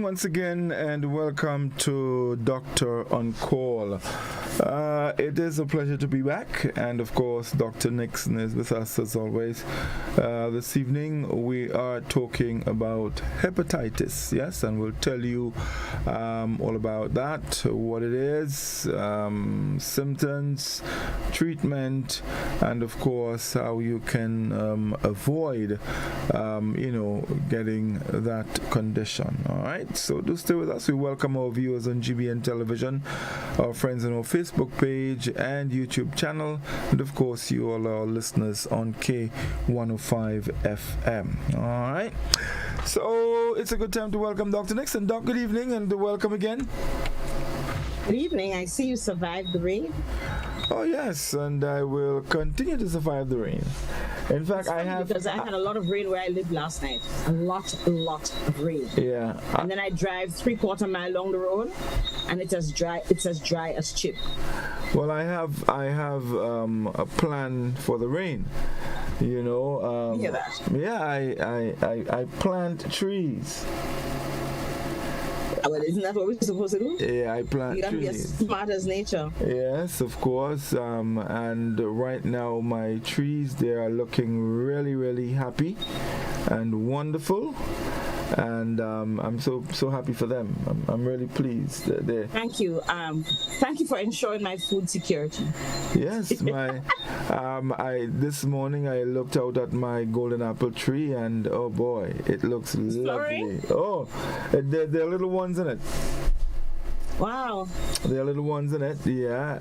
evening once again, and welcome to Doctor on Call. It is a pleasure to be back, and of course, Dr. Nixon is with us as always. This evening, we are talking about hepatitis, yes, and we'll tell you all about that, what it is, symptoms, treatment, and of course, how you can avoid, getting that condition. All right, so do stay with us. We welcome our viewers on GBN Television, our friends on our Facebook page and YouTube channel, and of course you all our listeners on K105 FM. All right, so it's a good time to welcome Dr. Nixon. Doc, good evening and welcome again. Good evening. I see you survived the rain. Oh yes, and I will continue to survive the rain. In fact, I have, because I had a lot of rain where I lived last night. A lot of rain. Yeah. And then I drive 3/4 mile along the road, and it's as dry as chip. Well, I have a plan for the rain. You know. Hear that? Yeah, I plant trees. Well, isn't that what we're supposed to do? Yeah, I plant trees. You gotta be as smart as nature. Yes, of course. And right now, my trees, they are looking really, really happy and wonderful. And I'm so happy for them. I'm really pleased. Thank you. Thank you for ensuring my food security. Yes, this morning I looked out at my golden apple tree, and oh boy, it looks lovely. Oh, there are little ones in it. Wow. There are little ones in it. Yeah.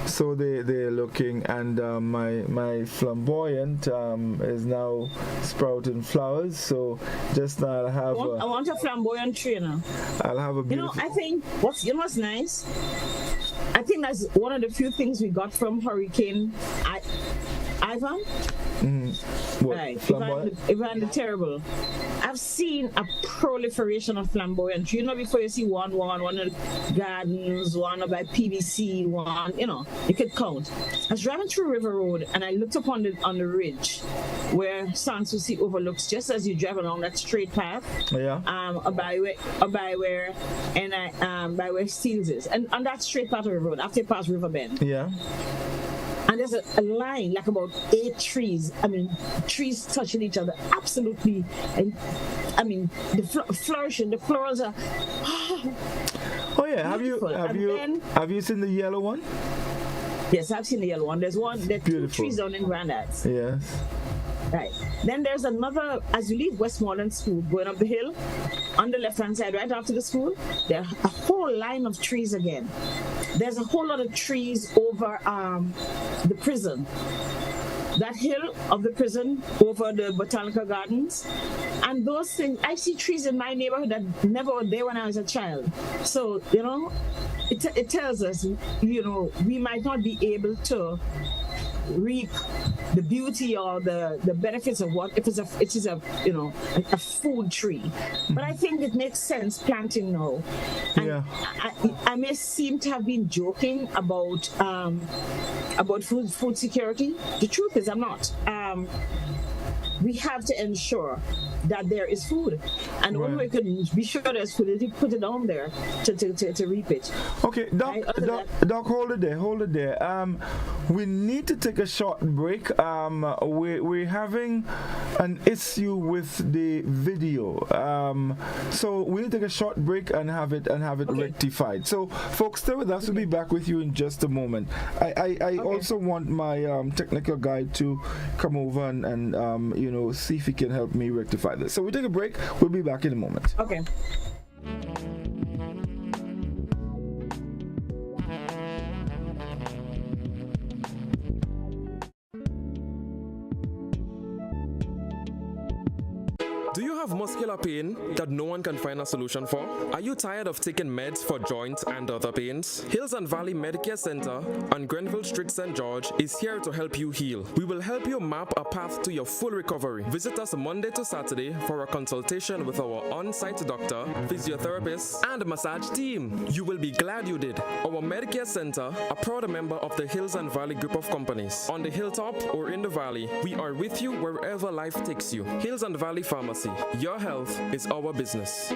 So they're looking, and my flamboyant is now sprouting flowers. So just now I have. I want a flamboyant tree now. I'll have a beautiful. I think what's nice. I think that's one of the few things we got from Hurricane Ivan. Mm-hmm. What, right. Ivan the Terrible. I've seen a proliferation of flamboyant trees. Before you see one in the gardens, one by PVC, one, you could count. I was driving through River Road and I looked up on the ridge where Sans Souci overlooks, just as you drive along that straight path. Yeah. By where Steels is. And on that straight path of River Road, after you pass River Bend. Yeah. And there's a line, like about 8 trees. Trees touching each other, absolutely. And the flourishing. The flowers are. Oh yeah, have you seen the yellow one? Yes, I've seen the yellow one. There's 2 trees down in Grandad's. Yes. Right. Then there's another, as you leave Westmoreland School, going up the hill, on the left-hand side, right after the school, there are a whole line of trees again. There's a whole lot of trees over the prison. That hill of the prison over the botanical gardens. And those things, I see trees in my neighborhood that never were there when I was a child. So, it tells us, we might not be able to reap the beauty or the benefits of what it is a food tree. But I think it makes sense planting now. And yeah. I may seem to have been joking about food security. The truth is I'm not. We have to ensure that there is food, and the only way we can be sure there's food is to put it on there to reap it. Okay, Doc, hold it there. We need to take a short break. We're having an issue with the video, so we'll take a short break and have it rectified. So, folks, stay with us. We'll be back with you in just a moment. I also want my technical guy to come over and see if he can help me rectify this. So we take a break. We'll be back in a moment. Okay. Do you have muscular pain that no one can find a solution for? Are you tired of taking meds for joints and other pains? Hills and Valley Medicare Center on Grenville Street, St. George is here to help you heal. We will help you map a path to your full recovery. Visit us Monday to Saturday for a consultation with our on-site doctor, physiotherapist, and massage team. You will be glad you did. Our Medicare Center, a proud member of the Hills and Valley group of companies. On the hilltop or in the valley, we are with you wherever life takes you. Hills and Valley Pharmacy, Your health is our business.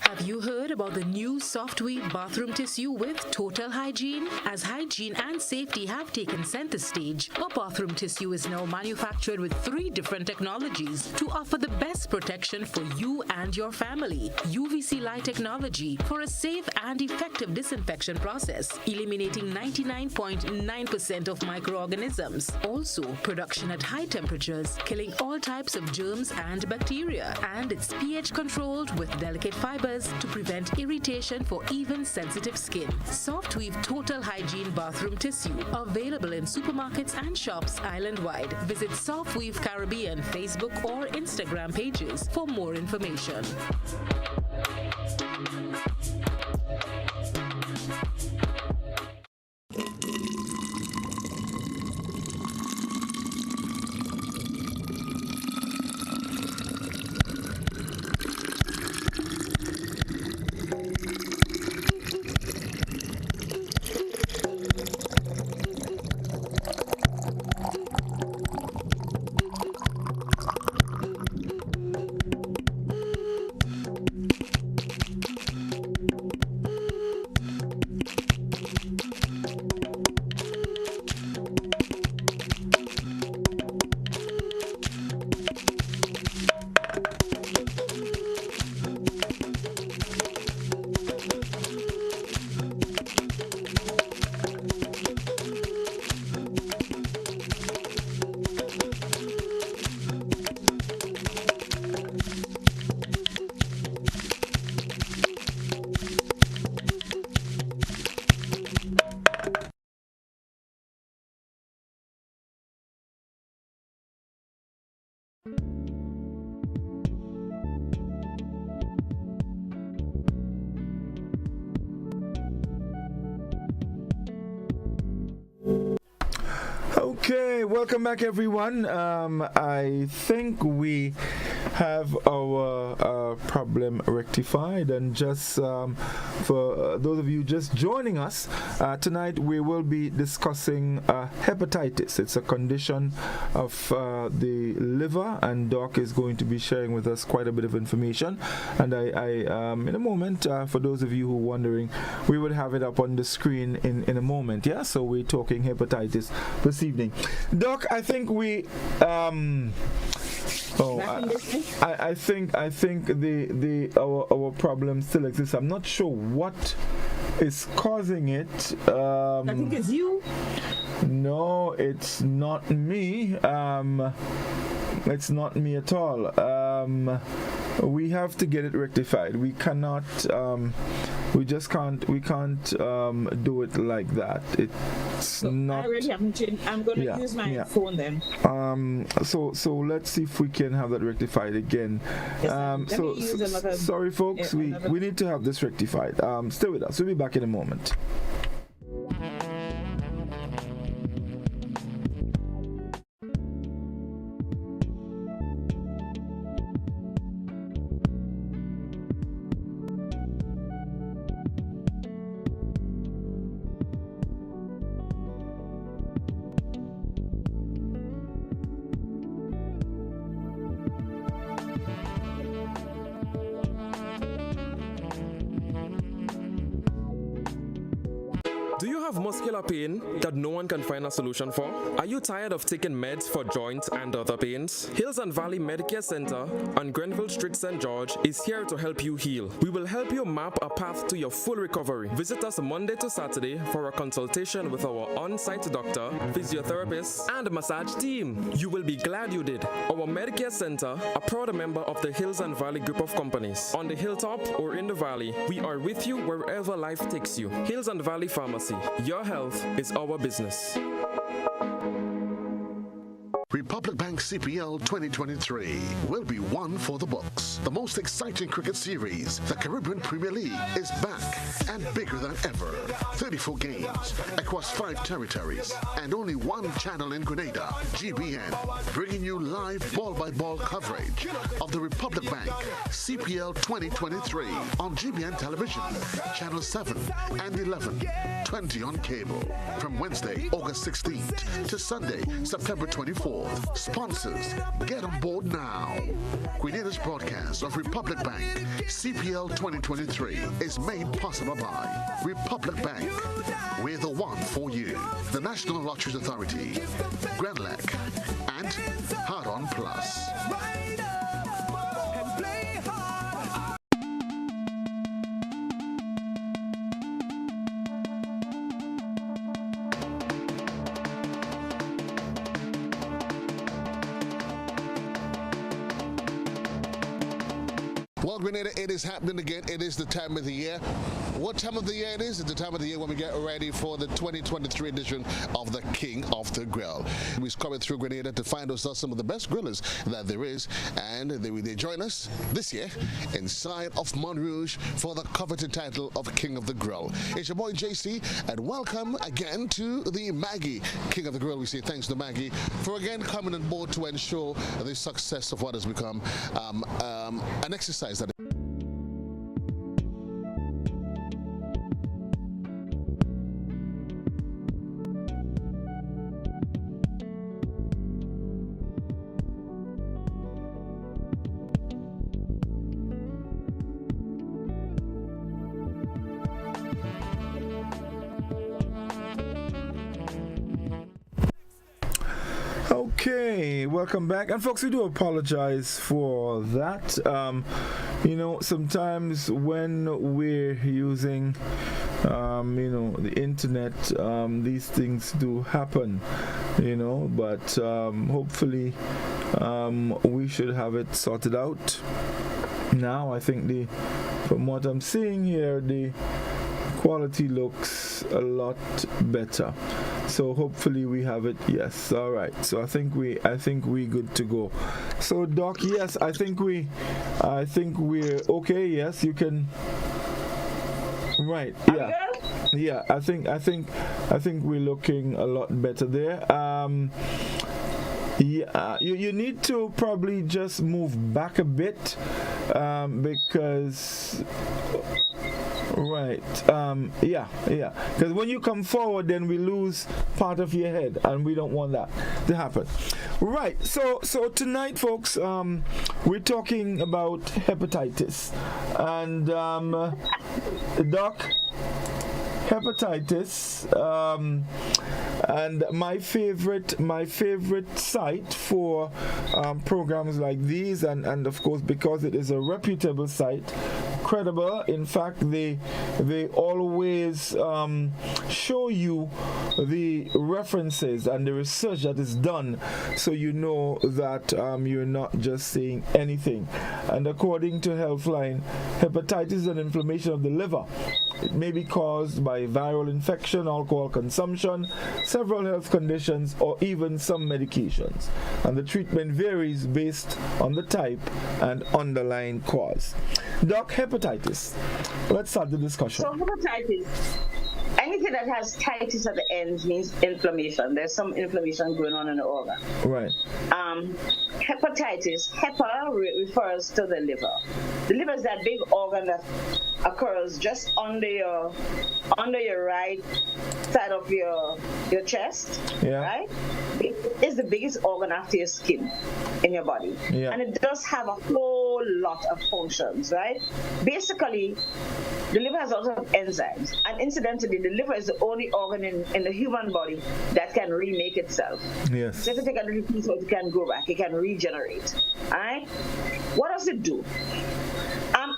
Have you heard about the new Softweave bathroom tissue with total hygiene? As hygiene and safety have taken center stage, our bathroom tissue is now manufactured with 3 different technologies to offer the best protection for you and your family. UVC light technology for a safe and effective disinfection process, eliminating 99.9% of microorganisms. Also, production at high temperatures, killing all types of germs and bacteria. And it's pH controlled with delicate fibers to prevent irritation for even sensitive skin. Softweave Total Hygiene Bathroom Tissue, available in supermarkets and shops island-wide. Visit Softweave Caribbean Facebook or Instagram pages for more information. Okay, welcome back, everyone. I think we have our problem rectified, and just for those of you just joining us, tonight we will be discussing hepatitis. It's a condition of the liver, and Doc is going to be sharing with us quite a bit of information. And I in a moment, for those of you who are wondering, we would have it up on the screen in a moment. Yeah, so we're talking hepatitis this evening. Doc, I think we I think our problem still exists. I'm not sure what is causing it. I think it's you. No, it's not me. It's not me at all. We have to get it rectified. We cannot. We just can't. We can't do it like that. It's not. I already haven't changed. I'm going to use my phone then. So let's see if we can have that rectified again. Yes, sorry, folks. We need to have this rectified. Stay with us. We'll be back in a moment. Do you have muscular pain that no one can find a solution for? Are you tired of taking meds for joint and other pains? Hills and Valley Medicare Center on Grenville Street, St. George is here to help you heal. We will help you map a path to your full recovery. Visit us Monday to Saturday for a consultation with our on-site doctor, physiotherapist, and massage team. You will be glad you did. Our Medicare Center, a proud member of the Hills and Valley group of companies. On the hilltop or in the valley, we are with you wherever life takes you. Hills and Valley Pharmacy. Your health is our business. Republic Bank CPL 2023 will be one for the books. The most exciting cricket series, the Caribbean Premier League, is back and bigger than ever. 34 games across 5 territories and only one channel in Grenada, GBN, bringing you live ball-by-ball coverage of the Republic Bank CPL 2023 on GBN Television, Channel 7 and 11, 20 on cable, from Wednesday, August 16th to Sunday, September 24th. forth. Sponsors, get on board now. Grenada's broadcast of Republic Bank CPL 2023 is made possible by Republic Bank. We're the one for you. The National Lotteries Authority, Grenlec, and Hard On Plus. Well, Grenada, it is happening again. It is the time of the year. What time of the year it is? It's the time of the year when we get ready for the 2023 edition of the King of the Grill. We're coming through Grenada to find ourselves some of the best grillers that there is, and they join us this year inside of Montrouge for the coveted title of King of the Grill. It's your boy JC, and welcome again to the Maggie King of the Grill. We say thanks to Maggie for again coming on board to ensure the success of what has become an exercise that Okay, welcome back. And folks, we do apologize for that. Sometimes when we're using, the internet, these things do happen, but hopefully we should have it sorted out. Now, I think from what I'm seeing here, the quality looks a lot better. So hopefully we have it. Yes. All right. So I think we good to go. So Doc, yes, I think we're okay. Yes, you can. Right. Yeah. Yeah. I think we're looking a lot better there. Yeah, you need to probably just move back a bit because. Right. Because when you come forward, then we lose part of your head, and we don't want that to happen. Right. So tonight, folks, we're talking about hepatitis, and Doc, hepatitis, and my favorite site for programs like these, and of course because it is a reputable site, credible. In fact, they always show you the references and the research that is done, so you know that you're not just saying anything. And according to Healthline, hepatitis is an inflammation of the liver. It may be caused by viral infection, alcohol consumption, several health conditions, or even some medications. And the treatment varies based on the type and underlying cause. Doc, hepatitis. Let's start the discussion. So hepatitis, anything that has titis at the end means inflammation. There's some inflammation going on in the organ. Right. Hepatitis, hepa refers to the liver. The liver is that big organ that occurs just under your right side of your chest. Yeah. Right? It is the biggest organ after your skin in your body. Yeah. And it does have a whole lot of functions, right? Basically, the liver has a lot of enzymes, and incidentally, the liver is the only organ in the human body that can remake itself. Yes. So if you take a little piece out, it can go back, it can regenerate. All right? What does it do?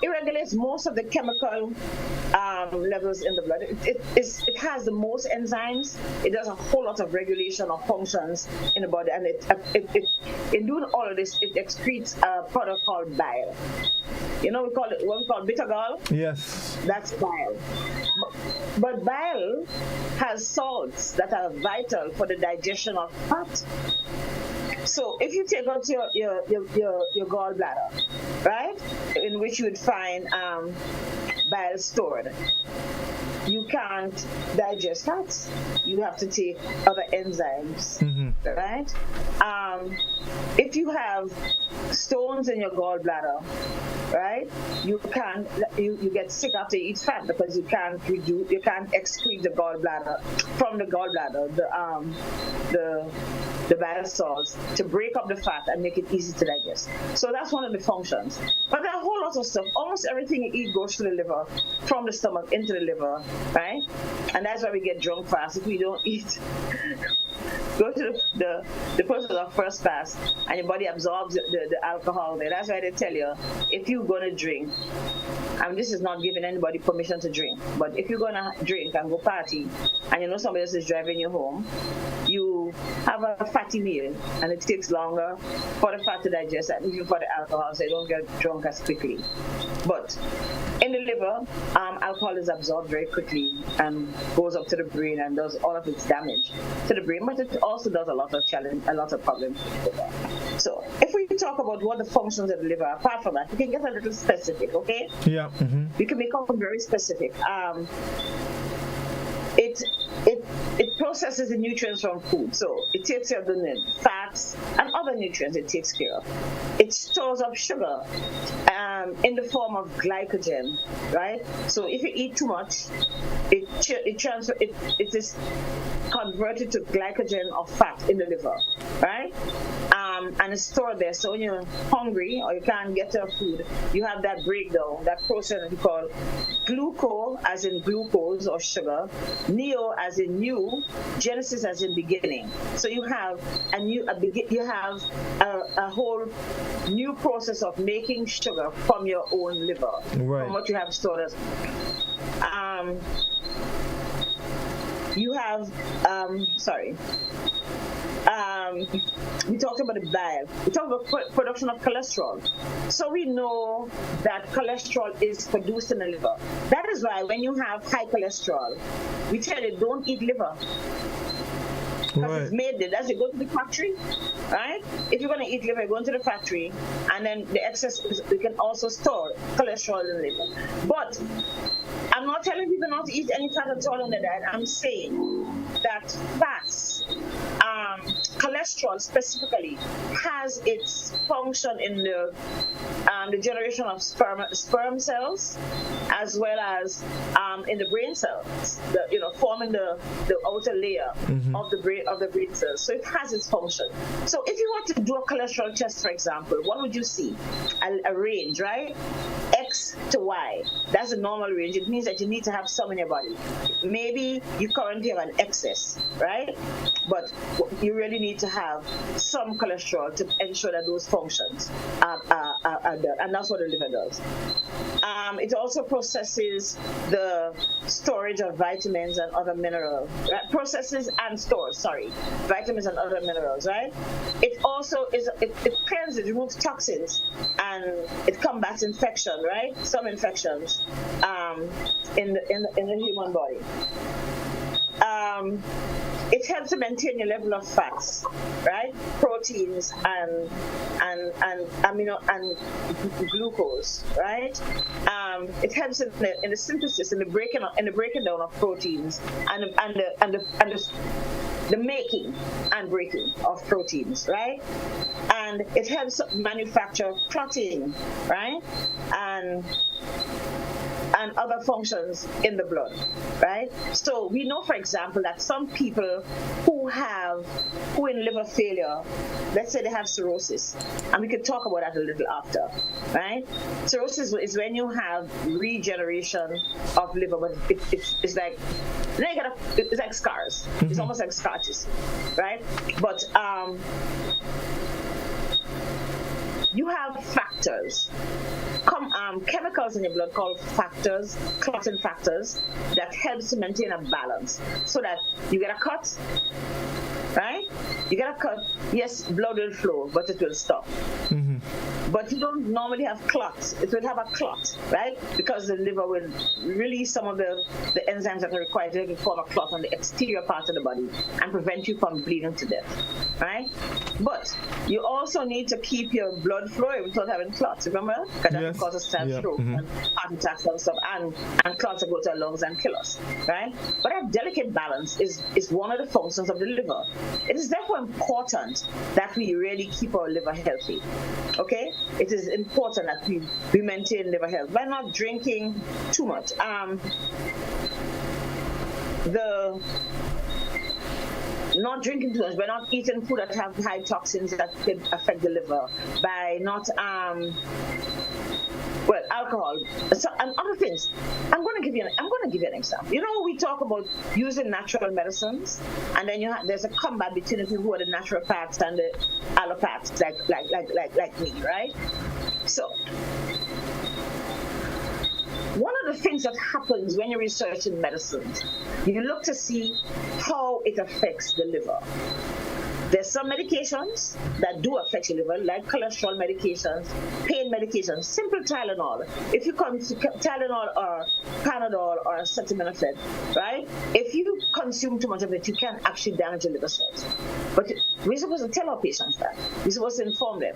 It regulates most of the chemical levels in the blood. It has the most enzymes. It does a whole lot of regulation of functions in the body, and in doing all of this, it excretes a product called bile. We call it what we call bitter gall. Yes. That's bile. But bile has salts that are vital for the digestion of fat. So if you take out your gallbladder, right, in which you would find bile stored, you can't digest fats. You have to take other enzymes, right? If you have stones in your gallbladder, right? You get sick after you eat fat because you can't excrete the gallbladder from the gallbladder, the bile salts to break up the fat and make it easy to digest. So that's one of the functions. But there are a whole lot of stuff. Almost everything you eat goes to the liver, from the stomach into the liver, right? And that's why we get drunk fast if we don't eat. Go to the process of first fast, and your body absorbs the alcohol there. That's why they tell you, if you're going to drink, and this is not giving anybody permission to drink, but if you're going to drink and go party, and you know somebody else is driving you home, you have a fatty meal, and it takes longer for the fat to digest, and even for the alcohol, so you don't get drunk as quickly. But in the liver, alcohol is absorbed very quickly and goes up to the brain and does all of its damage to the brain, but it also does a lot of problems with the liver. So if we talk about what the functions of the liver are, apart from that, we can get a little specific, okay? Yeah. Mm-hmm. We can become very specific. It processes the nutrients from food, so it takes care of the fats and other nutrients it takes care of. It stores up sugar in the form of glycogen, right? So if you eat too much, it is converted to glycogen or fat in the liver, right? And it's stored there. So when you're hungry or you can't get your food, you have that breakdown, that process that we call gluco, as in glucose or sugar, neo as in new, genesis as in beginning. So you have a whole new process of making sugar from your own liver, right, from what you have stored as. You have we talked about the bile. We talked about production of cholesterol. So we know that cholesterol is produced in the liver. That is why when you have high cholesterol, we tell you don't eat liver. Because it's made there. As you go to the factory, right? If you're going to eat liver, you go into the factory, and then the excess, we can also store cholesterol in the liver. But I'm not telling people not to eat any fat at all in the diet. I'm saying that fats, cholesterol specifically, has its function in the generation of sperm cells, as well as in the brain cells, forming the outer layer of the brain cells. So it has its function. So if you were to do a cholesterol test, for example, what would you see? A range, right? X to Y. That's a normal range. It means that you need to have some in your body. Maybe you currently have an excess, right? But you really need to have some cholesterol to ensure that those functions are done. And that's what the liver does. It also processes the storage of vitamins and other minerals. Right? Processes and stores, vitamins and other minerals, right? It also it cleanses, removes toxins, and it combats infection, right? Some infections in the human body. It helps to maintain your level of fats, right? Proteins and amino and glucose, right? It helps in the synthesis, in the breaking down of proteins and the making and breaking of proteins, right? And it helps manufacture protein, right? And other functions in the blood, right? So we know, for example, that some people who in liver failure, let's say they have cirrhosis, and we could talk about that a little after, right? Cirrhosis is when you have regeneration of liver, but it's like, it's like scars. It's almost like scar tissue, right? But you have factors, chemicals in your blood called factors, clotting factors, that helps to maintain a balance, so that you get a cut, right? You get a cut, yes, blood will flow, but it will stop. But you don't normally have clots. It will have a clot, right? Because the liver will release some of the enzymes that are required to form a clot on the exterior part of the body and prevent you from bleeding to death, right? But you also need to keep your blood flowing without having clots, remember? Because that can cause us to have stroke and heart attacks and stuff, and clots that go to our lungs and kill us, right? But a delicate balance is one of the functions of the liver. It is therefore important that we really keep our liver healthy. Okay, it is important that we maintain liver health by not drinking too much. Not drinking too much, by not eating food that have high toxins that could affect the liver, by not alcohol, and other things. I'm going to give you an example. You know, we talk about using natural medicines, and then there's a combat between the people who are the naturopaths and the allopaths, like me, right? So, one of the things that happens when you're researching medicines, you look to see how it affects the liver. There's some medications that do affect your liver, like cholesterol medications, pain medications, simple Tylenol. If you come to Tylenol or Panadol or acetaminophen, right? If you consume too much of it, you can actually damage your liver cells. But we're supposed to tell our patients that. We're supposed to inform them.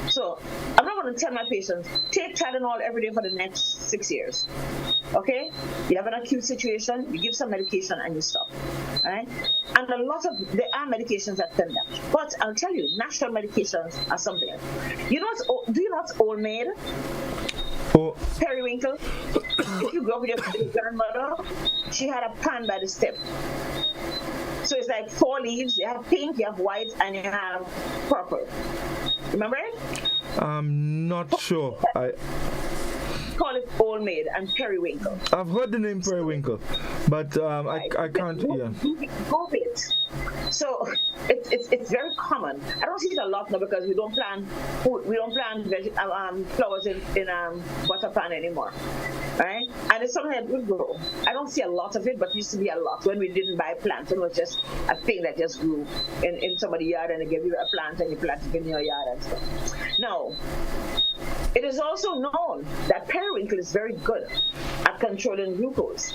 So I'm not going to tell my patients, take Tylenol every day for the next 6 years. Okay? You have an acute situation, you give some medication and you stop. Right? And there are medications that can damage. But I'll tell you, natural medications are something else. Do you know what's Old Maid? Oh. Periwinkle. If you grew up with your grandmother, she had a pan by the step. So it's like 4 leaves. You have pink, you have white, and you have purple. Remember it? I'm not sure. Call it Old Maid and Periwinkle. I've heard the name Periwinkle, but I can't. Go it. So it's very common. I don't see it a lot now because we don't plant flowers in butter pan anymore, right? And it's something that will grow. I don't see a lot of it, but it used to be a lot when we didn't buy plants. It was just a thing that just grew in somebody's yard, and they gave you a plant and you plant it in your yard and stuff. Now, it is also known that periwinkle is very good at controlling glucose.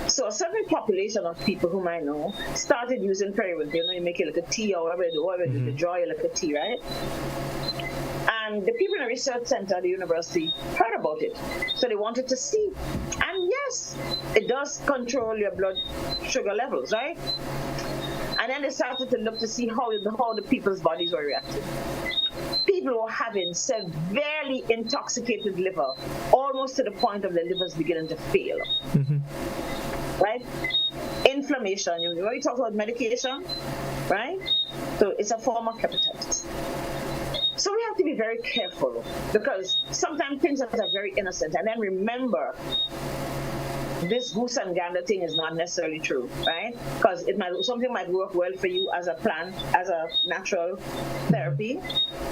So a certain population of people whom I know started using periwinkle. You know, you make it like a tea or whatever you do, you draw it like a tea, right? And the people in the research center at the university heard about it. So they wanted to see. And yes, it does control your blood sugar levels, right? And then they started to look to see how the people's bodies were reacting. People were having severely intoxicated liver, almost to the point of their livers beginning to fail. Right? Inflammation. You already talked about medication, right? So it's a form of hepatitis. So we have to be very careful because sometimes things are very innocent. And then remember, this goose and gander thing is not necessarily true, right? Because something might work well for you as a plant, as a natural therapy,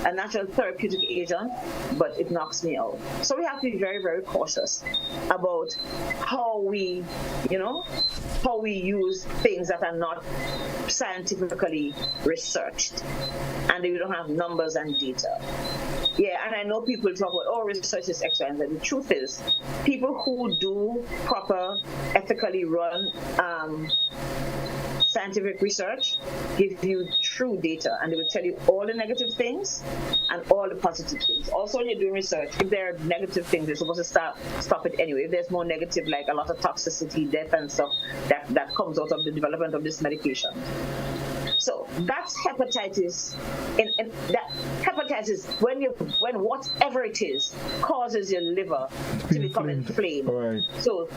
a natural therapeutic agent, but it knocks me out. So we have to be very, very cautious about how we use things that are not scientifically researched, and we don't have numbers and data. Yeah, and I know people talk about, research is excellent. And the truth is, people who do proper, ethically run scientific research give you true data, and they will tell you all the negative things and all the positive things. Also, when you're doing research, if there are negative things, you're supposed to stop it anyway. If there's more negative, like a lot of toxicity, death, and stuff that comes out of the development of this medication. So that's hepatitis. That hepatitis, when whatever it is causes your liver to become inflamed. Right. So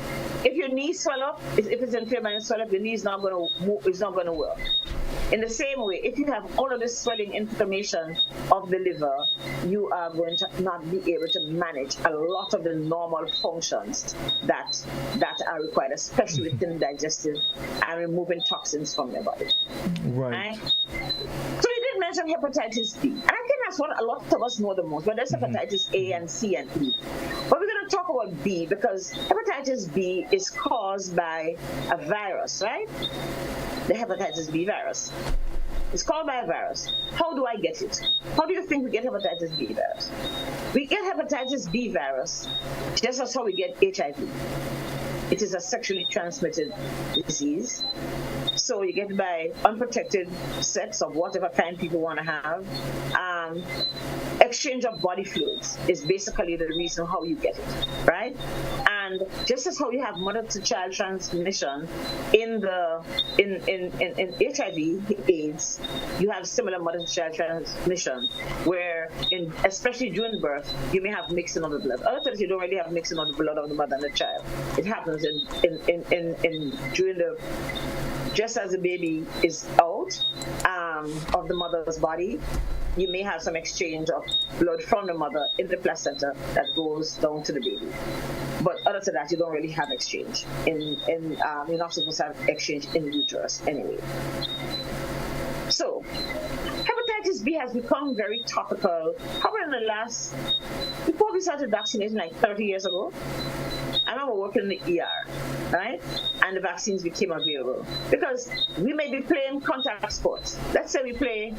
if your knees swell up, if it's inflamed and swell up, your knee is not going to move. It's not going to work. In the same way, if you have all of this swelling, inflammation of the liver, you are going to not be able to manage a lot of the normal functions that are required, especially within digestive and removing toxins from your body. Right. So you did mention hepatitis B, and I think that's what a lot of us know the most. But there's hepatitis A and C and E. But we're going to talk about B because hepatitis B is caused by a virus, right? The hepatitis B virus. It's caused by a virus. How do I get it? How do you think we get hepatitis B virus? We get hepatitis B virus just as how we get HIV. It is a sexually transmitted disease. So you get it by unprotected sex of whatever kind people want to have. Exchange of body fluids is basically the reason how you get it, right? And just as how you have mother-to-child transmission in HIV/AIDS, you have similar mother-to-child transmission, where, especially during birth, you may have mixing of the blood. Other times you don't really have mixing of the blood of the mother and the child. It happens during the just as the baby is out of the mother's body. You may have some exchange of blood from the mother in the placenta that goes down to the baby. But other than that, you don't really have exchange. You're not supposed to have exchange in uterus anyway. So, hepatitis B has become very topical. Probably in the last, before we started vaccinating like 30 years ago, I remember working in the ER, right? And the vaccines became available. Because we may be playing contact sports. Let's say we play,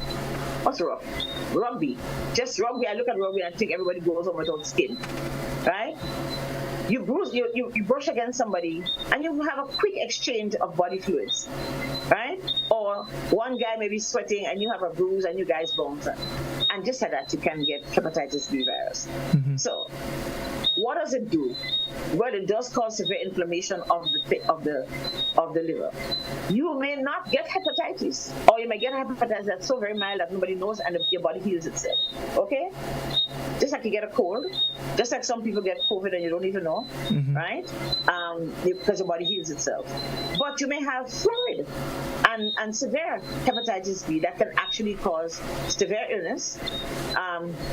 what's rugby. Just rugby. I look at rugby and I think everybody goes home without skin, right? You brush against somebody and you have a quick exchange of body fluids, right? Or one guy may be sweating and you have a bruise and you guys bounce. And just like that, you can get hepatitis B virus. Mm-hmm. So, what does it do? Well, it does cause severe inflammation of the liver. You may not get hepatitis, or you may get hepatitis that's so very mild that nobody knows, and your body heals itself. Okay? Just like you get a cold, just like some people get COVID and you don't even know, mm-hmm. right? Because your body heals itself. But you may have fluid and severe hepatitis B that can actually cause severe illness,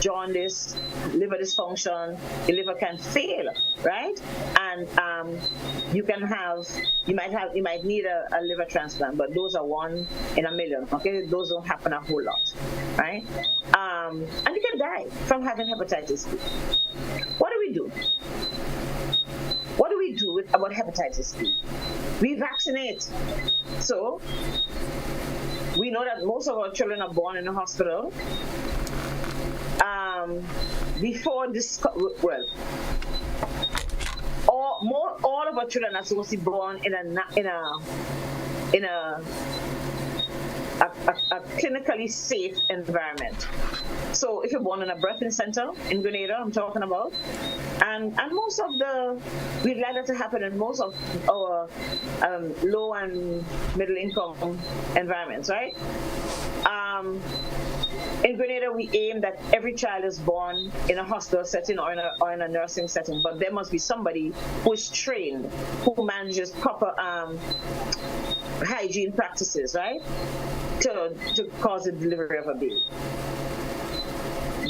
jaundice, liver dysfunction. Your liver can fail, right? And you might need a liver transplant, but those are 1 in a million. Okay, those don't happen a whole lot, right? And you can die from having hepatitis B. What do we do? What do we do about hepatitis B? We vaccinate. So we know that most of our children are born in the hospital. All of our children are supposed to be born in a clinically safe environment. So if you're born in a birthing center in Grenada, I'm talking about, and most of we'd like that to happen in most of our low and middle income environments, right? In Grenada, we aim that every child is born in a hospital setting or in a nursing setting, but there must be somebody who is trained, who manages proper hygiene practices, right, to cause the delivery of a baby.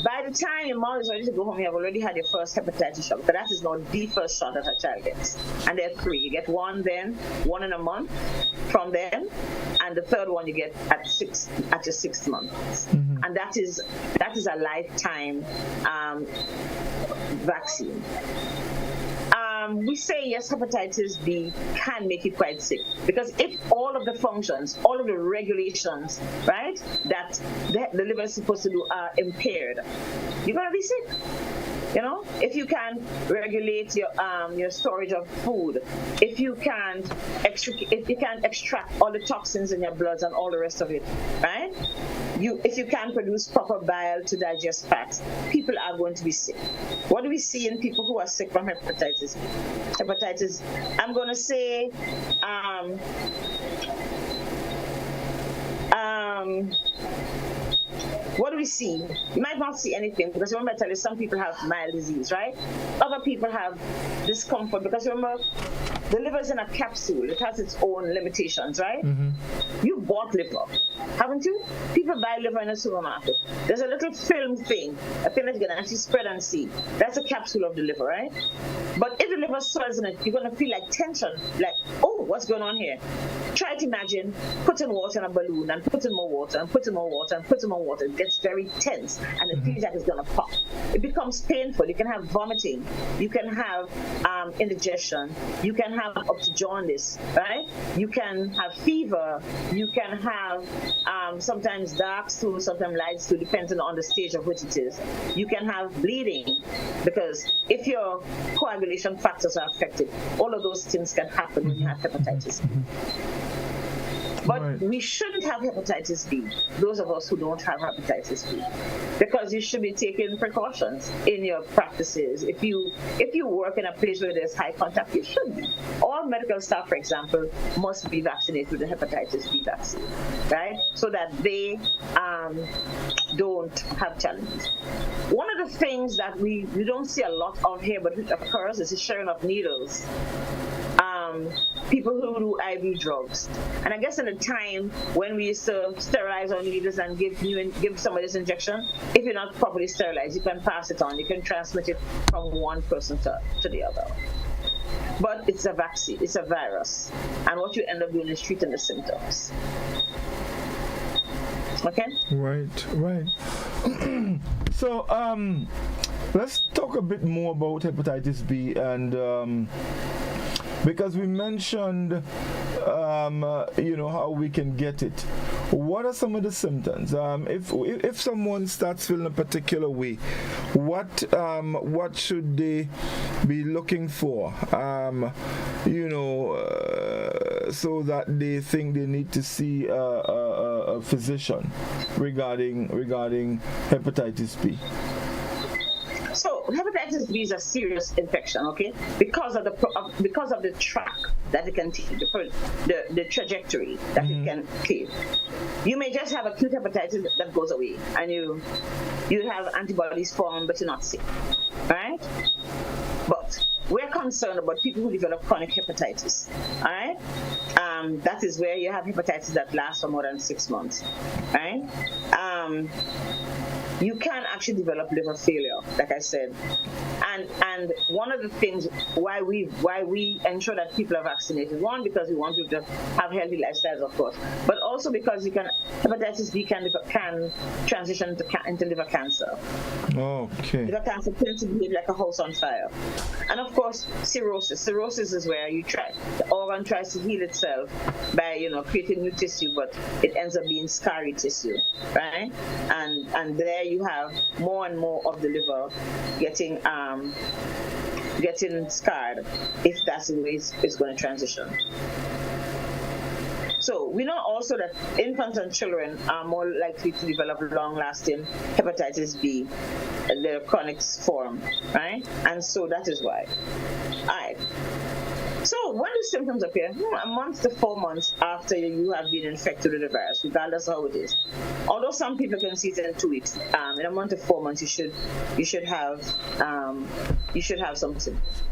By the time your mom is ready to go home, you have already had your first hepatitis shot. But that is not the first shot that a child gets. And there are 3. You get 1 then, 1 in a month from then, and the third one you get at your 6th month. Mm-hmm. And that is a lifetime vaccine. We say yes, hepatitis B can make you quite sick, because if all of the functions, all of the regulations, right, that the liver is supposed to do are impaired, you're gonna be sick. You know, if you can't regulate your storage of food, if you can't extract all the toxins in your blood and all the rest of it, right? If you can't produce proper bile to digest fats, people are going to be sick. What do we see in people who are sick from hepatitis? I'm going to say, what do we see? You might not see anything, because remember I tell you, some people have mild disease, right? Other people have discomfort, because remember, the liver is in a capsule. It has its own limitations, right? Mm-hmm. You bought liver, haven't you? People buy liver in a supermarket. There's a little film thing, a thing that you can actually spread and see. That's a capsule of the liver, right? But if the liver swells in it, you're going to feel like tension, like, oh, what's going on here? Try to imagine putting water in a balloon and putting more water and putting more water and putting more water. It gets very tense and it feels like it's going to pop. It becomes painful. You can have vomiting. You can have indigestion. You can have up to jaundice, right? You can have fever. You can have sometimes dark stool, sometimes light stool, depending on the stage of which it is. You can have bleeding, because if your coagulation factors are affected, all of those things can happen when you have hepatitis B. But we shouldn't have hepatitis B, those of us who don't have hepatitis B, because you should be taking precautions in your practices. If you work in a place where there's high contact, you should be. All medical staff, for example, must be vaccinated with the hepatitis B vaccine, right? So that they don't have challenges. One of the things that we don't see a lot of here, but which occurs, is the sharing of needles. People who do IV drugs. And I guess in a time when we used to sterilize our needles and give somebody this injection, if you're not properly sterilized, you can pass it on. You can transmit it from one person to the other. But it's a vaccine, it's a virus. And what you end up doing is treating the symptoms. Okay? Right. So, let's talk a bit more about hepatitis B, and because we mentioned, how we can get it. What are some of the symptoms? If someone starts feeling a particular way, what should they be looking for? So that they think they need to see a physician regarding hepatitis B. So hepatitis B is a serious infection, okay? Because of the track that it can take, the trajectory that it can take. You may just have acute hepatitis that goes away, and you have antibodies formed, but you're not sick, right? But we're concerned about people who develop chronic hepatitis, all right? That is where you have hepatitis that lasts for more than 6 months, right? You can actually develop liver failure, like I said. And one of the things why we ensure that people are vaccinated, one, because we want people to have healthy lifestyles, of course, but also because hepatitis B can transition into liver cancer. Okay. Liver cancer tends to behave like a house on fire. And of course, cirrhosis. Cirrhosis is where the organ tries to heal itself by, creating new tissue, but it ends up being scarry tissue, right? And there you have more and more of the liver getting scarred if that's the way it's going to transition. So we know also that infants and children are more likely to develop long-lasting hepatitis B, the chronic form, right? And so that is why. All right. So when do symptoms appear? A month to 4 months after you have been infected with the virus, regardless of how it is. Although some people can see it in 2 weeks, in a month to 4 months, you should have some symptoms.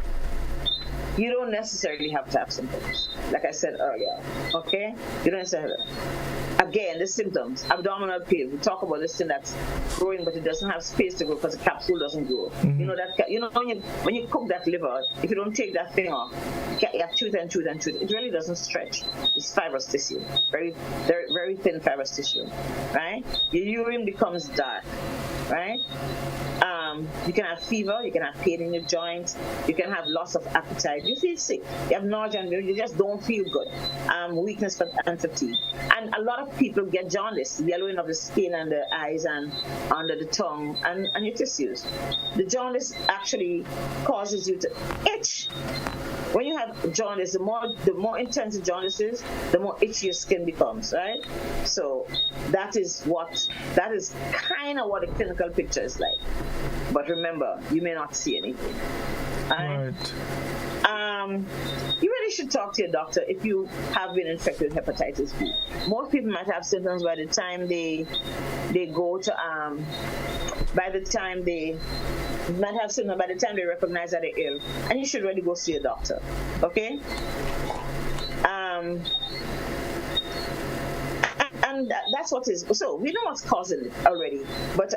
You don't necessarily have to have symptoms, like I said earlier. Okay, you don't necessarily. Again, the symptoms: abdominal pain. We talk about this thing that's growing, but it doesn't have space to grow because the capsule doesn't grow. Mm-hmm. When you cook that liver, if you don't take that thing off, you have tooth and tooth and tooth. It really doesn't stretch. It's fibrous tissue, very, very, very thin fibrous tissue, right? Your urine becomes dark, right? You can have fever, you can have pain in your joints, you can have loss of appetite, you feel sick, you have nausea, and you just don't feel good, weakness and fatigue. And a lot of people get jaundice, yellowing of the skin and the eyes and under the tongue and your tissues. The jaundice actually causes you to itch. When you have jaundice, the more intense the jaundice is, the more itchy your skin becomes, right? So that is kind of what the clinical picture is like. But remember, you may not see anything. Right. You really should talk to your doctor if you have been infected with hepatitis B. Most people might have symptoms by the time they go to by the time they recognize that they're ill, and you should really go see a doctor. Okay? And that's what is. So we know what's causing it already, but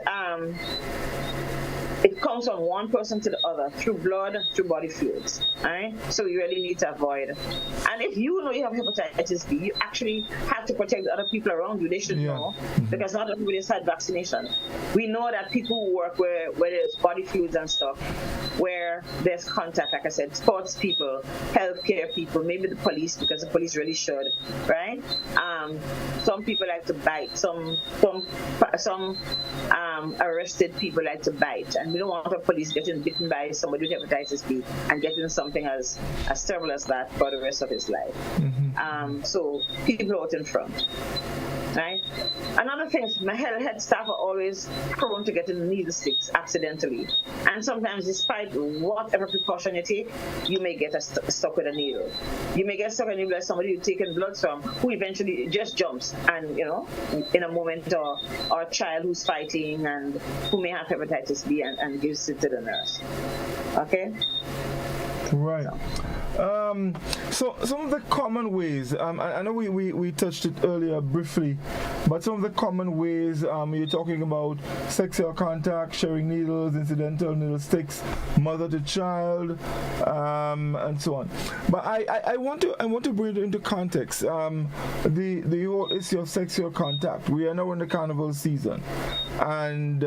it comes from one person to the other through blood, through body fluids. All right? So you really need to avoid. And if you know you have hepatitis B, you actually have to protect the other people around you. They should know, because not everybody has had vaccination. We know that people who work where there's body fluids and stuff, where there's contact, like I said, sports people, healthcare people, maybe the police, because the police really should, right? Some people like to bite. Some arrested people like to bite, and we don't want the police getting bitten by somebody with hepatitis B and getting something as terrible as that for the rest of his life. So people out in front. Right? Another thing is my head staff are always prone to getting needle sticks accidentally. And sometimes, despite whatever precaution you take, you may get stuck with a needle. You may get stuck with a needle by somebody you've taken blood from who eventually just jumps and, in a moment, or a child who's fighting and who may have hepatitis B and gives it to the nurse. Okay? Right. So some of the common ways, I know we touched it earlier briefly, but some of the common ways you're talking about sexual contact, sharing needles, incidental needle sticks, mother to child, and so on. But I want to bring it into context. The whole issue of sexual contact. We are now in the carnival season, and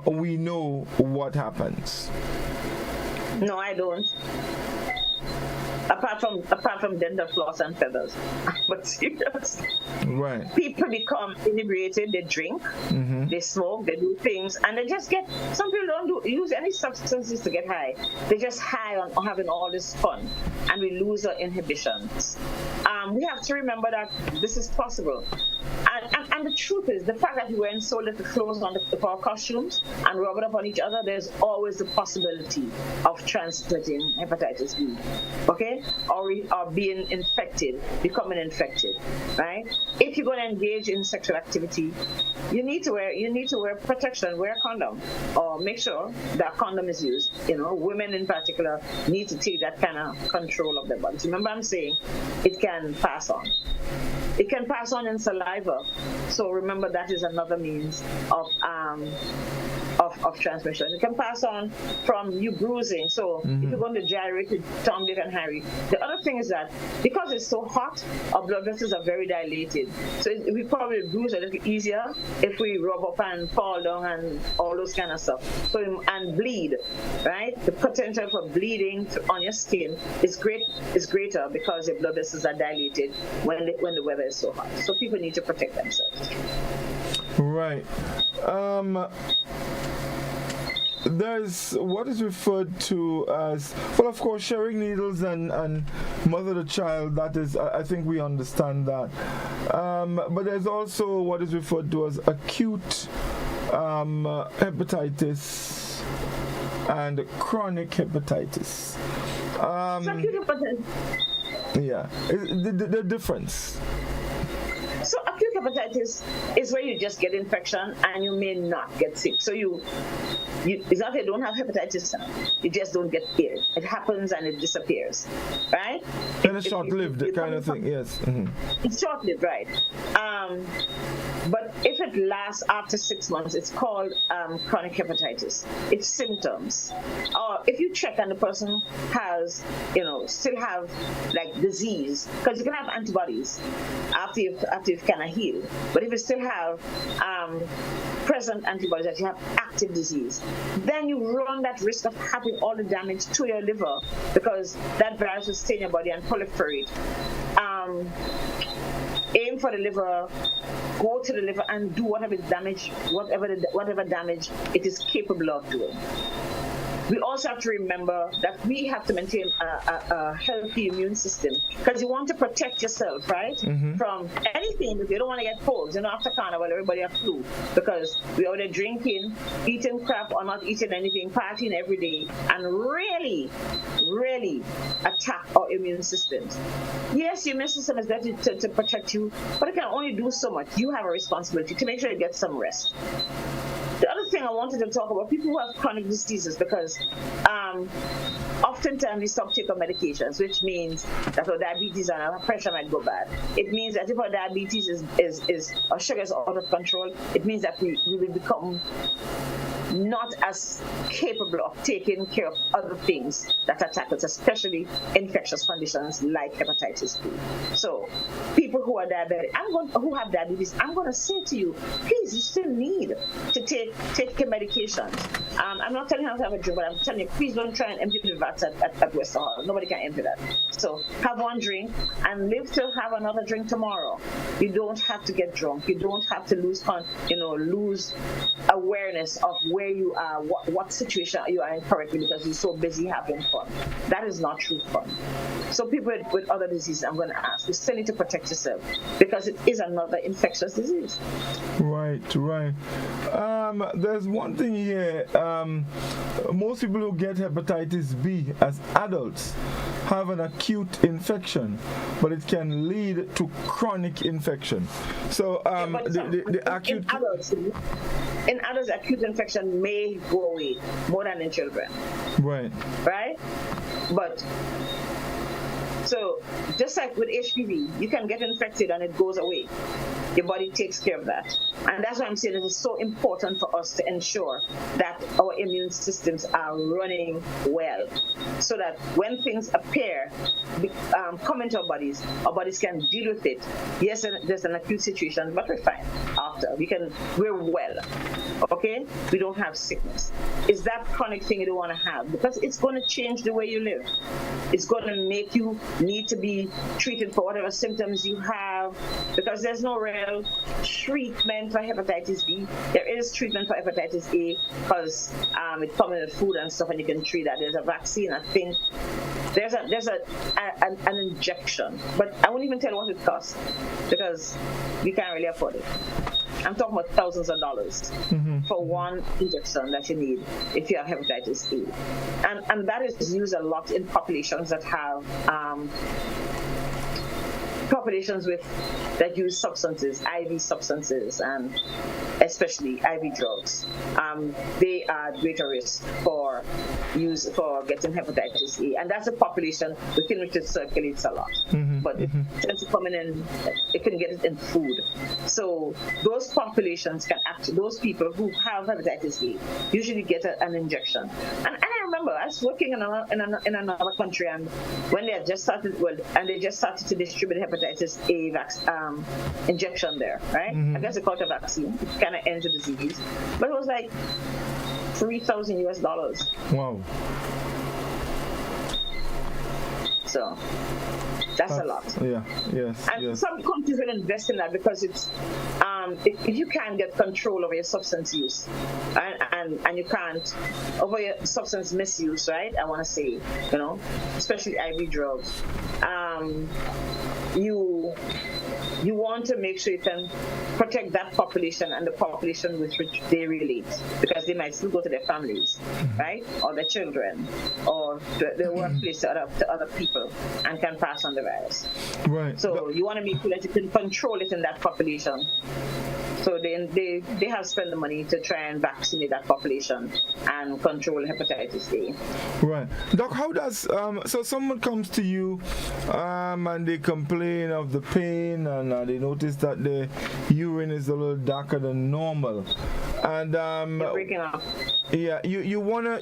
we know what happens. No, I don't. Apart from dental floss and feathers. But seriously. Right. People become inebriated, they drink, they smoke, they do things, and they just get, some people don't use any substances to get high. They just high on having all this fun, and we lose our inhibitions. We have to remember that this is possible. And the truth is, the fact that we're wearing so little clothes on for our costumes and rub it up on each other, there's always the possibility of transmitting hepatitis B, okay? Or being infected, becoming infected, right? If you're going to engage in sexual activity, you need to wear protection, wear a condom, or make sure that condom is used. Women in particular need to take that kind of control of their bodies. Remember, I'm saying it can pass on. It can pass on in saliva. So remember, that is another means of transmission. It can pass on from you bruising. So if you're going to gyrate with Tom, Dick, and Harry. The other thing is that because it's so hot, our blood vessels are very dilated. So we probably bruise a little easier if we rub up and fall down and all those kind of stuff. So and bleed, right? The potential for bleeding on your skin is greater because your blood vessels are dilated when the weather is so hot. So people need to protect themselves. Right. There's what is referred to as, well, of course, sharing needles and mother to child. That is, I think we understand that. But there's also what is referred to as acute hepatitis and chronic hepatitis. Acute hepatitis. Yeah, the difference. So acute hepatitis is where you just get infection and you may not get sick. So it's not that you don't have hepatitis, you just don't get ill. It happens and it disappears, right? And it's short-lived kind of thing, yes. It's short-lived, right? But if it lasts after 6 months, it's called chronic hepatitis. It's symptoms. Or if you check and the person has, still have like disease, because you can have antibodies after you've kind of healed. But if you still have present antibodies, that you have active disease, then you run that risk of having all the damage to your liver because that virus will stay in your body and proliferate. Aim for the liver, go to the liver and do whatever damage it is capable of doing. We also have to remember that we have to maintain a healthy immune system because you want to protect yourself, right? From anything. If you don't want to get colds, after carnival, everybody have flu because we are there drinking, eating crap or not eating anything, partying every day, and really, really attack our immune systems. Yes, your immune system is there to protect you, but it can only do so much. You have a responsibility to make sure you get some rest. The other thing I wanted to talk about, people who have chronic diseases, because oftentimes we stop taking medications, which means that our diabetes and our pressure might go bad. It means that if our diabetes is our sugar is out of control, it means that we will become not as capable of taking care of other things that attack us, especially infectious conditions like hepatitis B. So, people who are diabetic, who have diabetes, I'm going to say to you, please, you still need to take your medications. I'm not telling you how to have a drink, but I'm telling you, please don't try and empty the vats at West Hall. Nobody can empty that. So, have one drink and live to have another drink tomorrow. You don't have to get drunk. You don't have to lose awareness of where you are, what situation you are in currently because you're so busy having fun. That is not true fun. So people with other diseases, I'm going to ask, you still need to protect yourself because it is another infectious disease. Right. There's one thing here. Most people who get hepatitis B as adults have an acute infection, but it can lead to chronic infection. So the acute... In adults, acute infection may go away more than in children. Right. But so just like with HPV, you can get infected and it goes away. Your body takes care of that. And that's why I'm saying it is so important for us to ensure that our immune systems are running well, so that when things appear, come into our bodies can deal with it. Yes, there's an acute situation, but we're fine after. We're well. Okay? We don't have sickness. It's that chronic thing you don't want to have because it's going to change the way you live. It's going to make you need to be treated for whatever symptoms you have because there's no real treatment for hepatitis B. There is treatment for hepatitis A because it comes in the food and stuff and you can treat that. There's a vaccine, I think. There's an injection, but I won't even tell you what it costs because we can't really afford it. I'm talking about thousands of dollars for one injection that you need if you have hepatitis A. And that is used a lot in populations that have that use substances, IV substances, and especially IV drugs. They are at greater risk for getting hepatitis A, and that's a population within which it circulates a lot. But it tends to come in, it can get it in food. So those populations those people who have hepatitis A usually get an injection. And I remember I was working in another country, and when they just started to distribute hepatitis A injection there, right? I guess they call it a vaccine. It kind of ends the disease, but it was like $3,000. Wow. So that's a lot. Yeah. Yes. And some countries will invest in that because it's if you can't get control over your substance use and you can't over your substance misuse, right? I want to say, especially IV drugs. You want to make sure you can protect that population and the population with which they relate, because they might still go to their families, right, or their children, or their workplace to other people, and can pass on the virus. Right. So you want to make sure that you can control it in that population. So they have spent the money to try and vaccinate that population and control hepatitis A. Right. Doc, how does, so someone comes to you and they complain of the pain and they notice that the urine is a little darker than normal. And you're breaking up. Yeah, you wanna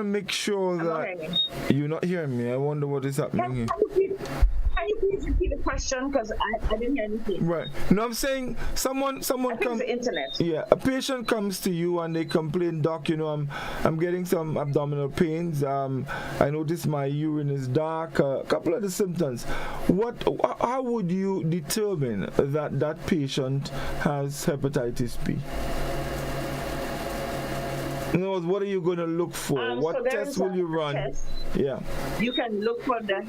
make sure that you're not hearing me. I wonder what is happening here. Can you please repeat the question, because I didn't hear anything. Right. No, I'm saying someone comes. The internet. Yeah, a patient comes to you and they complain, Doc, I'm getting some abdominal pains. I notice my urine is dark. A couple of the symptoms. How would you determine that patient has hepatitis B? In other words, what are you going to look for? What tests will you run? Yeah. You can look for the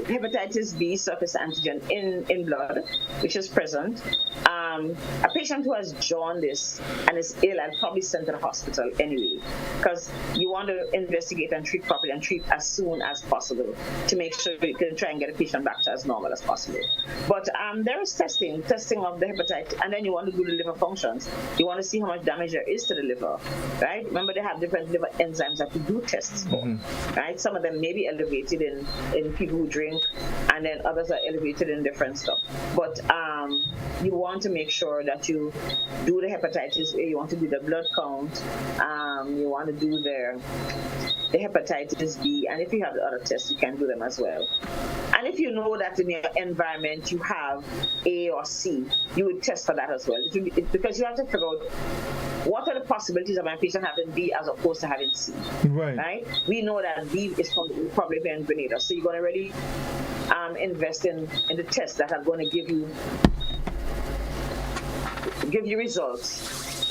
hepatitis B surface antigen in blood, which is present. A patient who has jaundice and is ill, I'd probably send to the hospital anyway, because you want to investigate and treat properly and treat as soon as possible to make sure you can try and get a patient back to as normal as possible. But there is testing of the hepatitis, and then you want to do the liver functions. You want to see how much damage there is to the liver, right? Remember, they have different liver enzymes that you do tests for, right? Some of them may be elevated in people who drink, and then others are elevated in different stuff. But you want to make sure that you do the hepatitis A, you want to do the blood count, you want to do the hepatitis B, and if you have the other tests, you can do them as well. And if you know that in your environment you have A or C, you would test for that as well. Because you have to figure out what are the possibilities of my patient having B as opposed to having C. Right? We know that B is probably in Grenada, so you're going to really invest in the tests that are going to give you results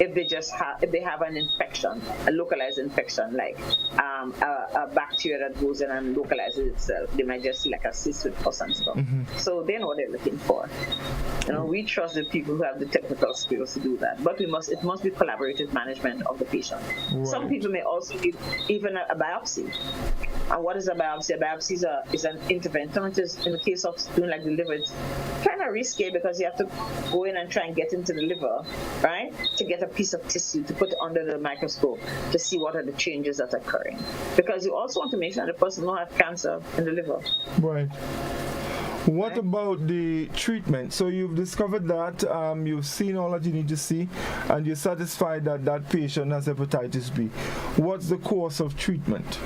if they have an infection, a localized infection, like a bacteria that goes in and localizes itself. They might just see like a cyst with pus and stuff. So they know what they're looking for. We trust the people who have the technical skills to do that, but it must be collaborative management of the patient. Right. Some people may also need even a biopsy. And what is a biopsy? A biopsy is an intervention. It is, in the case of doing like the liver, it's kind of risky because you have to go in and try and get into the liver, right? To get a piece of tissue to put under the microscope to see what are the changes that are occurring. Because you also want to make sure the person don't have cancer in the liver. Right. What about the treatment? So you've discovered that, you've seen all that you need to see, and you're satisfied that that patient has hepatitis B. What's the course of treatment?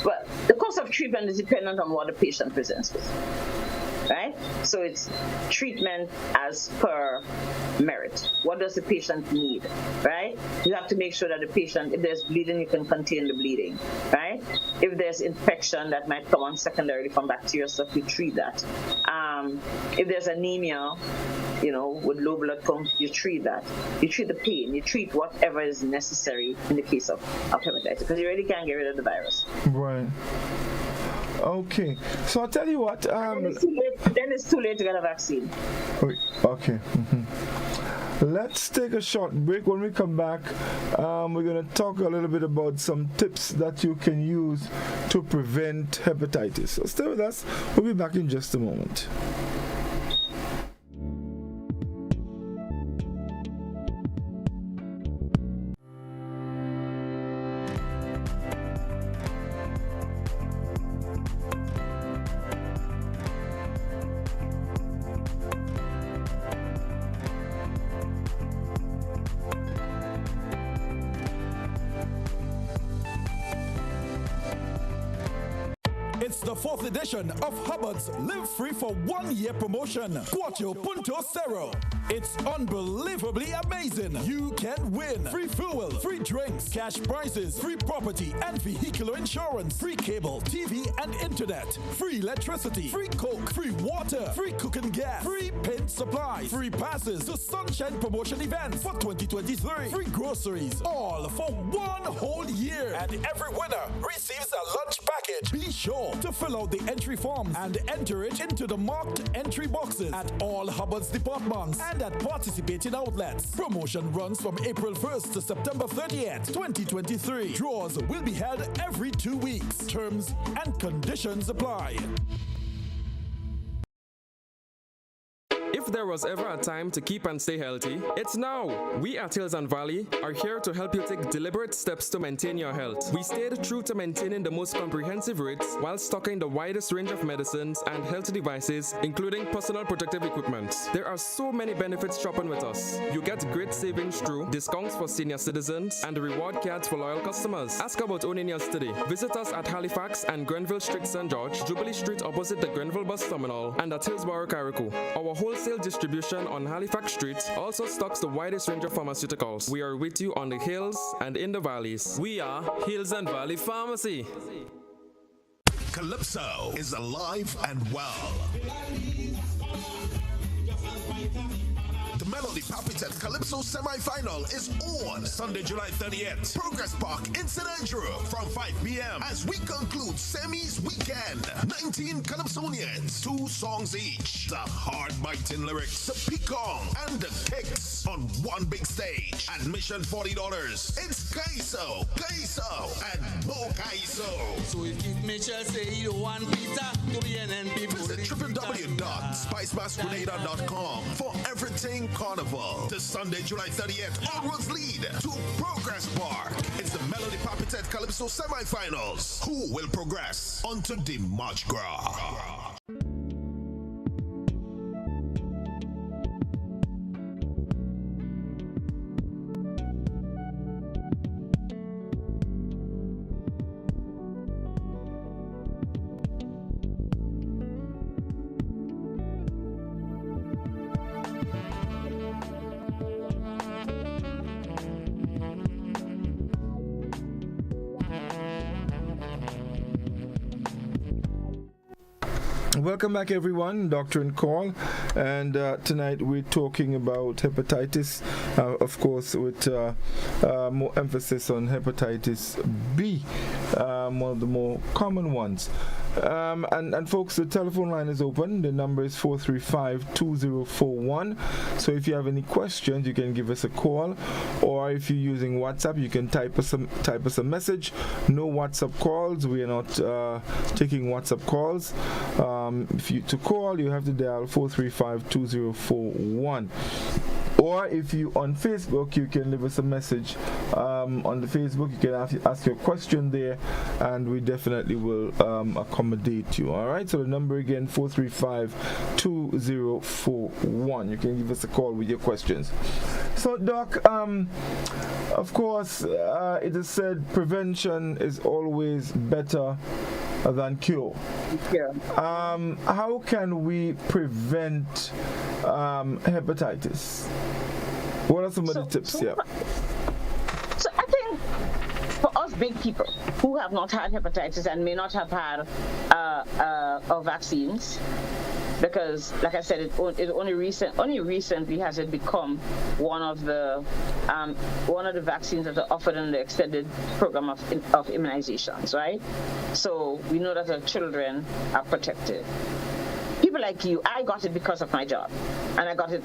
Well, the course of treatment is dependent on what the patient presents with. Right? So it's treatment as per merit. What does the patient need? Right? You have to make sure that the patient, if there's bleeding, you can contain the bleeding. Right? If there's infection that might come on secondarily from bacteria stuff, you treat that. If there's anemia, with low blood count, you treat that. You treat the pain. You treat whatever is necessary in the case of hepatitis, because you really can't get rid of the virus. Right. Okay, so I'll tell you what. Then it's too late to get a vaccine. Okay. Let's take a short break. When we come back, we're going to talk a little bit about some tips that you can use to prevent hepatitis. So stay with us. We'll be back in just a moment. It's the 4th edition of Hubbard's Live Free for 1 year promotion. Cuatro Punto Cero. It's unbelievably amazing. You can win free fuel, free drinks, cash prizes, free property and vehicular insurance, free cable, TV and internet, free electricity, free coke, free water, free cooking gas, free paint supplies, free passes to Sunshine Promotion events for 2023, free groceries, all for 1 whole year. And every winner receives a lunch package. Be sure to fill out the entry forms and enter it into the marked entry boxes at all Hubbard's departments and at participating outlets. Promotion runs from April 1st to September 30th, 2023. Draws will be held every 2 weeks. Terms and conditions apply. If there was ever a time to keep and stay healthy, it's now. We at Hills and Valley are here to help you take deliberate steps to maintain your health. We stayed true to maintaining the most comprehensive rates while stocking the widest range of medicines and health devices, including personal protective equipment. There are so many benefits shopping with us. You get great savings through discounts for senior citizens and reward cards for loyal customers. Ask about owning yours today. Visit us at Halifax and Grenville Street, St. George, Jubilee Street opposite the Grenville Bus Terminal, and at Hillsborough, Carrico. Our wholesale distribution on Halifax Street also stocks the widest range of pharmaceuticals. We are with you on the hills and in the valleys. We are Hills and Valley Pharmacy. Calypso is alive and well. The Melody Papitet Calypso semi-final is on Sunday, July 30th. Progress Park in St. Andrew from 5 p.m. as we conclude semis weekend. 19 Calypsonians, 2 songs each. The hard-biting lyrics, the peacock, and the kicks on one big stage. Admission $40. It's Kaiso, and Bo Kaiso. So if me shall say you want pizza to be an NP. Visit www.spicemasquerade.com for everything Carnival. This Sunday, July 30th, all roads lead to Progress Park. It's the Melody Papitet Calypso semifinals. Who will progress onto the March Gras? Welcome back, everyone. Doctor and Call, and tonight we're talking about hepatitis, of course, with more emphasis on hepatitis B, one of the more common ones. And folks, the telephone line is open. The number is 435-2041. So if you have any questions, you can give us a call, or if you're using WhatsApp, you can type us a message. No WhatsApp calls. We are not taking WhatsApp calls. To call, you have to dial 435-2041. Or if you on Facebook, you can leave us a message on the Facebook. You can ask your question there, and we definitely will accommodate you. All right. So the number again, 435-2041. You can give us a call with your questions. So, Doc, of course, it is said prevention is always better than cure. Yeah. How can we prevent hepatitis? What are some of the tips? So I think for us big people who have not had hepatitis and may not have had our vaccines, because, like I said, it only recently has it become one of the vaccines that are offered in the extended program of immunizations, right? So we know that our children are protected. People like you, I got it because of my job, and I got it.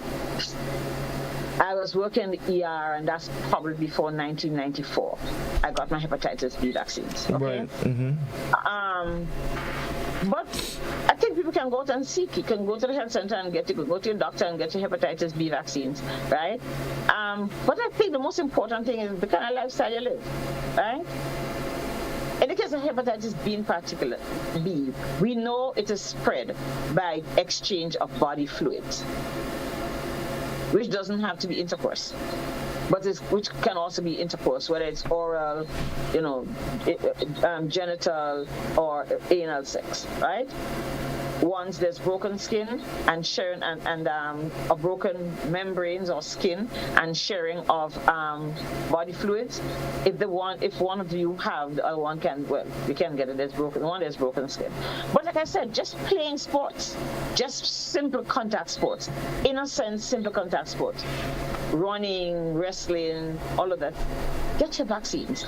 I was working in the ER, and that's probably before 1994. I got my hepatitis B vaccines. Okay? Right. Mm-hmm. But I think people can go out and seek. You can go to the health center and go to your doctor and get your hepatitis B vaccines, right? But I think the most important thing is the kind of lifestyle you live, right? In the case of hepatitis B in particular, we know it is spread by exchange of body fluids, which doesn't have to be intercourse, but which can also be intercourse, whether it's oral, genital or anal sex, right? Once there's broken skin and sharing and broken membranes or skin and sharing of body fluids, if one of you have, the other one can, well, you can get it. There's broken skin. But like I said, just playing sports, just simple contact sports, in a sense, simple contact sports, running, wrestling, all of that. Get your vaccines.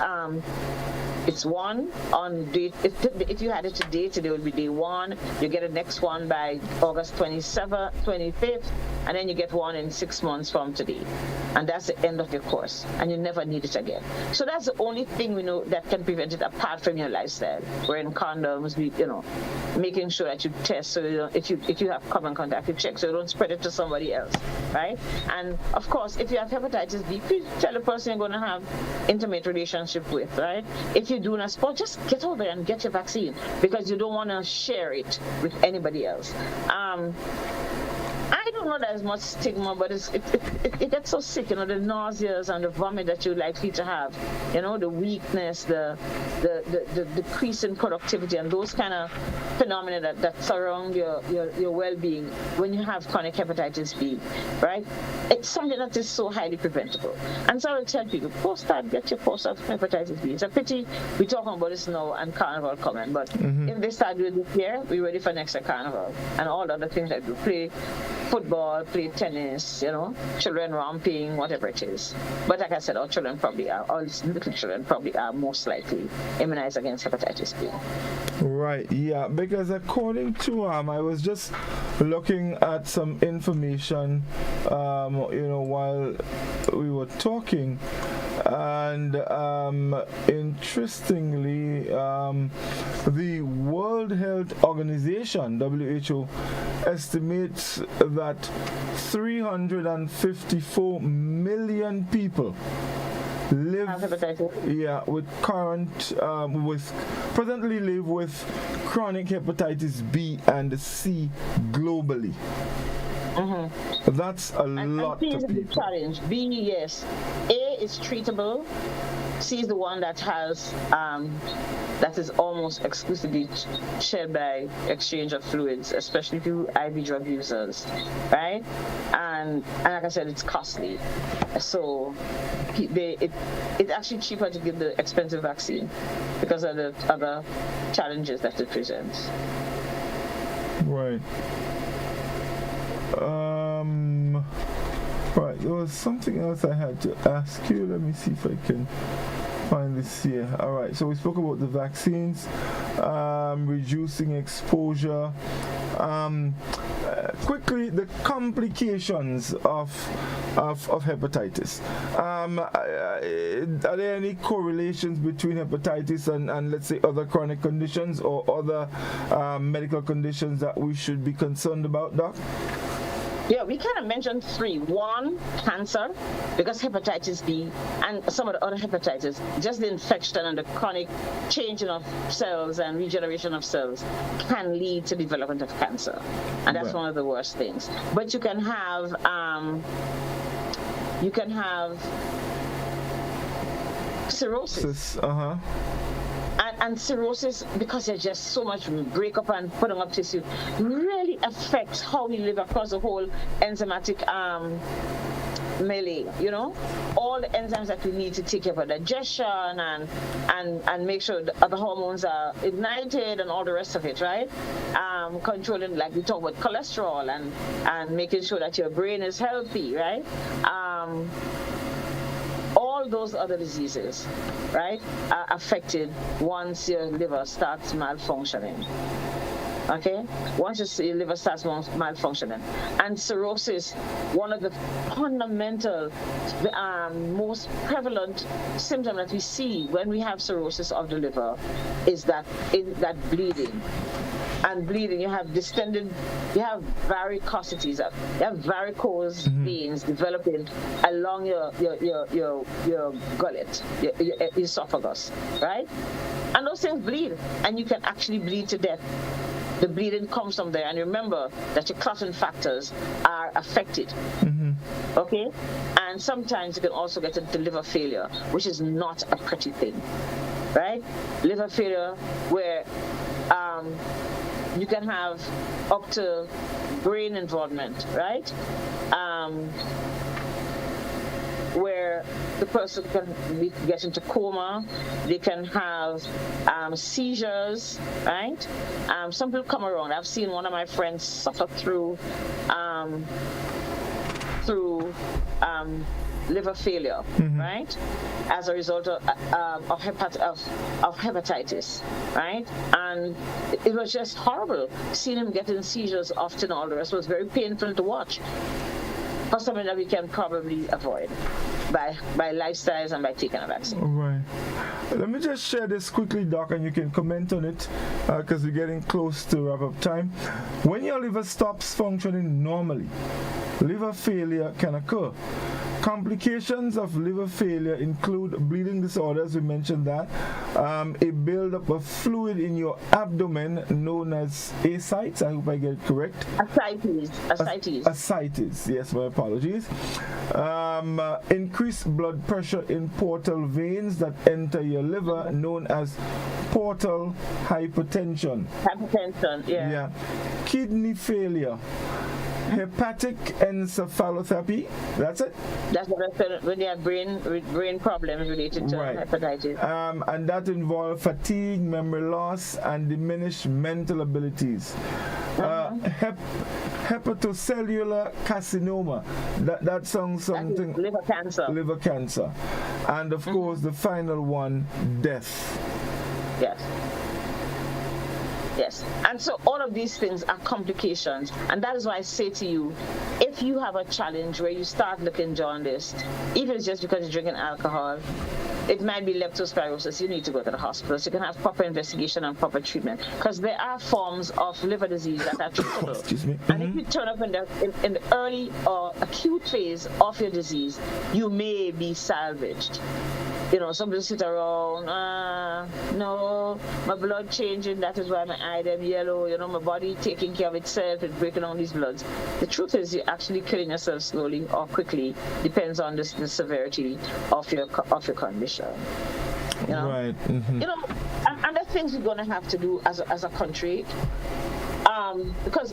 It's one on day. If you had it today would be day one. You get the next one by August 25th, and then you get one in 6 months from today. And that's the end of your course, and you never need it again. So that's the only thing we know that can prevent it, apart from your lifestyle. Wearing condoms, making sure that you test, so if you have common contact, you check so you don't spread it to somebody else, right? And of course, if you have hepatitis B, please tell the person you're going to have intimate relationship with, right? If you're doing a sport, just get over there and get your vaccine, because you don't want to share it with anybody else. I don't know that there's much stigma, but it gets so sick, the nauseas and the vomit that you're likely to have, the weakness, the decrease in productivity, and those kind of phenomena that surround your well-being when you have chronic hepatitis B, right? It's something that is so highly preventable. And so I will tell people, get your post of hepatitis B. It's a pity we're talking about this now and Carnival coming, but if they start doing it here, we're ready for next year Carnival and all the other things that we play. Football, play tennis, children romping, whatever it is. But like I said, our little children probably are most likely immunized against hepatitis B. Right, yeah, because according to I was just looking at some information, while we were talking, and interestingly, the World Health Organization, WHO, estimates that 354 million people presently live with chronic hepatitis B and C globally. That's a lot of people. Challenge. B, yes. A is treatable. C is the one that has that is almost exclusively shared by exchange of fluids, especially through IV drug users, right? And like I said, it's costly. So it's actually cheaper to give the expensive vaccine because of the other challenges that it presents. Right. Right, there was something else I had to ask you. Let me see if I can find this here. All right, so we spoke about the vaccines, reducing exposure. Quickly, the complications of hepatitis. Are there any correlations between hepatitis and let's say other chronic conditions or other medical conditions that we should be concerned about, Doc? Yeah, we kind of mentioned three. One, cancer, because hepatitis B and some of the other hepatitis, just the infection and the chronic changing of cells and regeneration of cells can lead to development of cancer. And that's one of the worst things. But you can have cirrhosis. And cirrhosis, because there's just so much breakup and putting up tissue, really affects how we live across the whole enzymatic melee, all the enzymes that we need to take care of our digestion and make sure the other hormones are ignited and all the rest of it, right? Controlling, like we talk about cholesterol and making sure that your brain is healthy, right? All those other diseases, right, are affected once your liver starts malfunctioning. Okay? Once your liver starts malfunctioning. And cirrhosis, one of the fundamental, most prevalent symptom that we see when we have cirrhosis of the liver is that bleeding. And bleeding, you have distended, you have varicosities, you have varicose veins developing along your gullet, your esophagus, right? And those things bleed, and you can actually bleed to death. The bleeding comes from there, and remember that your clotting factors are affected. Okay? And sometimes you can also get into liver failure, which is not a pretty thing, right? Liver failure where you can have up to brain involvement, right? Where the person can get into coma, they can have seizures, right? Some people come around. I've seen one of my friends suffer through liver failure, right? As a result of hepatitis, right? And it was just horrible seeing him getting seizures often. All the rest was very painful to watch. For something that we can probably avoid by lifestyles and by taking a vaccine. All right. Let me just share this quickly, Doc, and you can comment on it because we're getting close to wrap-up time. When your liver stops functioning normally, liver failure can occur. Complications of liver failure include bleeding disorders, we mentioned that, a buildup of fluid in your abdomen known as ascites, I hope I get it correct. Ascites, yes, my apologies. Increased blood pressure in portal veins that enter your liver known as portal hypertension. Yeah. Kidney failure. Hepatic encephalopathy, that's it? That's what I said, when they have brain problems related to hepatitis. And that involves fatigue, memory loss, and diminished mental abilities. Hepatocellular carcinoma, that sounds something... Liver cancer. Liver cancer. And of course, the final one, death. Yes, and so all of these things are complications, and that is why I say to you, if you have a challenge where you start looking jaundiced, even if it's just because you're drinking alcohol, it might be leptospirosis, you need to go to the hospital so you can have proper investigation and proper treatment, because there are forms of liver disease that are treatable. Excuse me. And if you turn up in the early or acute phase of your disease, you may be salvaged. Some people sit around, no, my blood changing, that is why my eye them yellow, my body taking care of itself, it's breaking down these bloods. The truth is you're actually killing yourself slowly or quickly, depends on the severity of your condition. Right. And there's things we're going to have to do as a country, because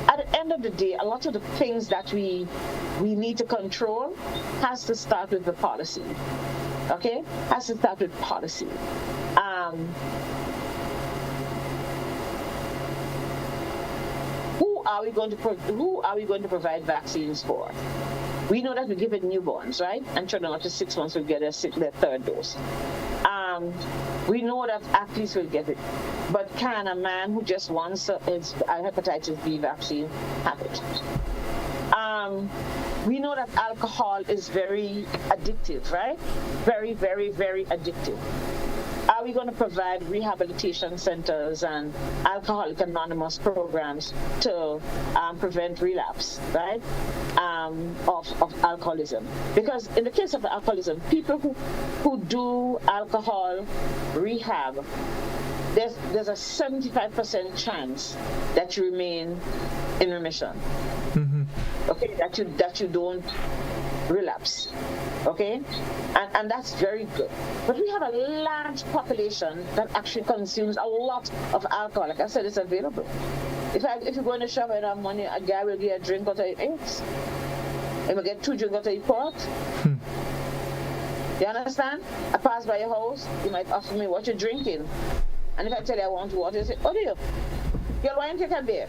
at the end of the day, a lot of the things that we need to control has to start with the policy. Okay? Has to start with policy. are we going to provide vaccines for? We know that we give it newborns, right? And children up to 6 months will get their third dose. We know that athletes will get it, but can a man who just wants a hepatitis B vaccine have it? We know that alcohol is very addictive, right? Very, very, very addictive. Are we going to provide rehabilitation centers and Alcoholic Anonymous programs to prevent relapse, right, of alcoholism? Because in the case of alcoholism, people who do alcohol rehab, there's a 75% chance that you remain in remission. Okay, that you don't relapse. Okay, and that's very good. But we have a large population that actually consumes a lot of alcohol. Like I said, it's available. If you go in the shop and have money, a guy will get a drink out of your eggs. He will get 2 drinks out of your pot. You understand? I pass by your house, you might ask me what you're drinking. And if I tell you I want water, you say, oh dear, girl, why don't you take a beer?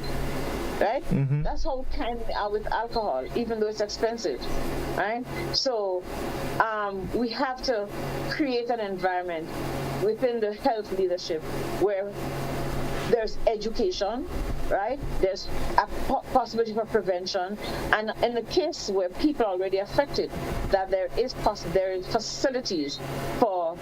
Right? That's how kind we are with alcohol, even though it's expensive, right? So we have to create an environment within the health leadership where there's education, right? There's a possibility for prevention, and in the case where people are already affected, that there is facilities for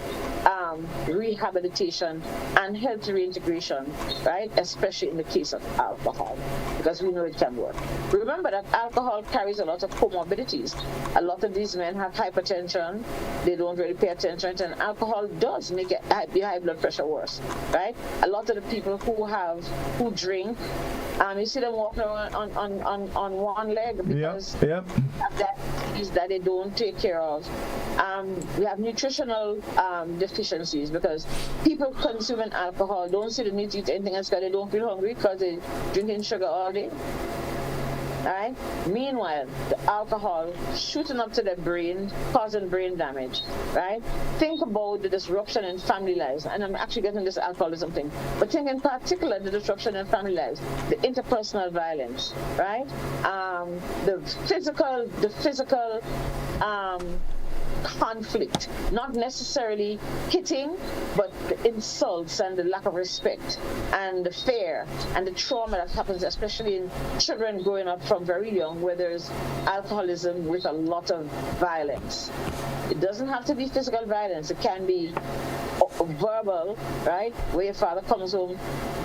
rehabilitation and health reintegration, right? Especially in the case of alcohol, because we know it can work. Remember that alcohol carries a lot of comorbidities. A lot of these men have hypertension. They don't really pay attention, and alcohol does make your high blood pressure worse, right? A lot of the people who drink, you see them walking around on one leg because of that disease that they don't take care of. We have nutritional deficiencies because people consuming alcohol don't see the need to eat anything else because they don't feel hungry because they're drinking sugar all day. Right? Meanwhile, the alcohol shooting up to the brain, causing brain damage, right? Think about the disruption in family lives, and I'm actually getting this alcoholism thing, but think in particular the disruption in family lives, the interpersonal violence, right? The physical conflict, not necessarily hitting, but the insults and the lack of respect and the fear and the trauma that happens, especially in children growing up from very young, where there's alcoholism with a lot of violence. It doesn't have to be physical violence. It can be verbal, right? Where your father comes home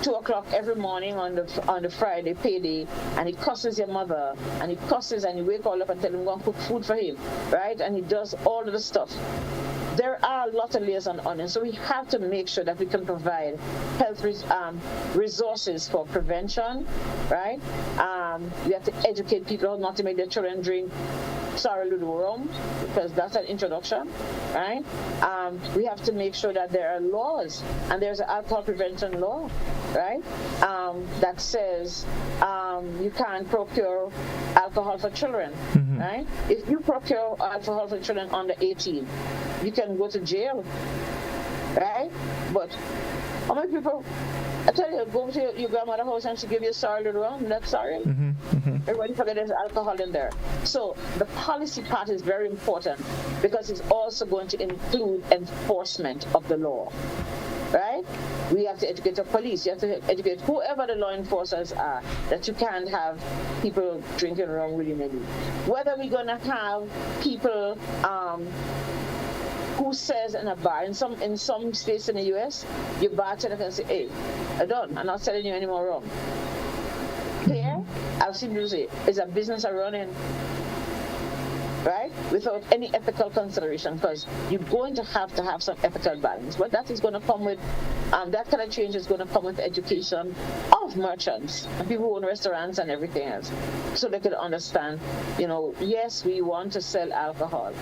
2 o'clock every morning on the Friday payday, and he cusses your mother, and he cusses, and you wake all up and tell him go and cook food for him, right? And he does all of the stuff. There are a lot of layers on onion, so we have to make sure that we can provide health resources for prevention, right? We have to educate people not to make their children drink sour little rum, because that's an introduction, right? We have to make sure that there are laws, and there's an alcohol prevention law, right? That says you can't procure alcohol for children, right? If you procure alcohol for children under 18, you can go to jail, right? But how many people, I tell you, go to your grandmother's house and she give you sour little rum, that's sorry. Everybody forget there's alcohol in there. So the policy part is very important because it's also going to include enforcement of the law, right? We have to educate the police. You have to educate whoever the law enforcers are that you can't have people drinking rum willy-nilly. Whether we're going to have people who says in a bar, in some states in the U.S., your bartender can say, hey, I'm not selling you any more rum. Here, I've seen you say, it's a business are running, right? Without any ethical consideration, because you're going to have some ethical balance. But that is going to come with, that kind of change is going to come with education of merchants and people who own restaurants and everything else. So they could understand, yes, we want to sell alcohol.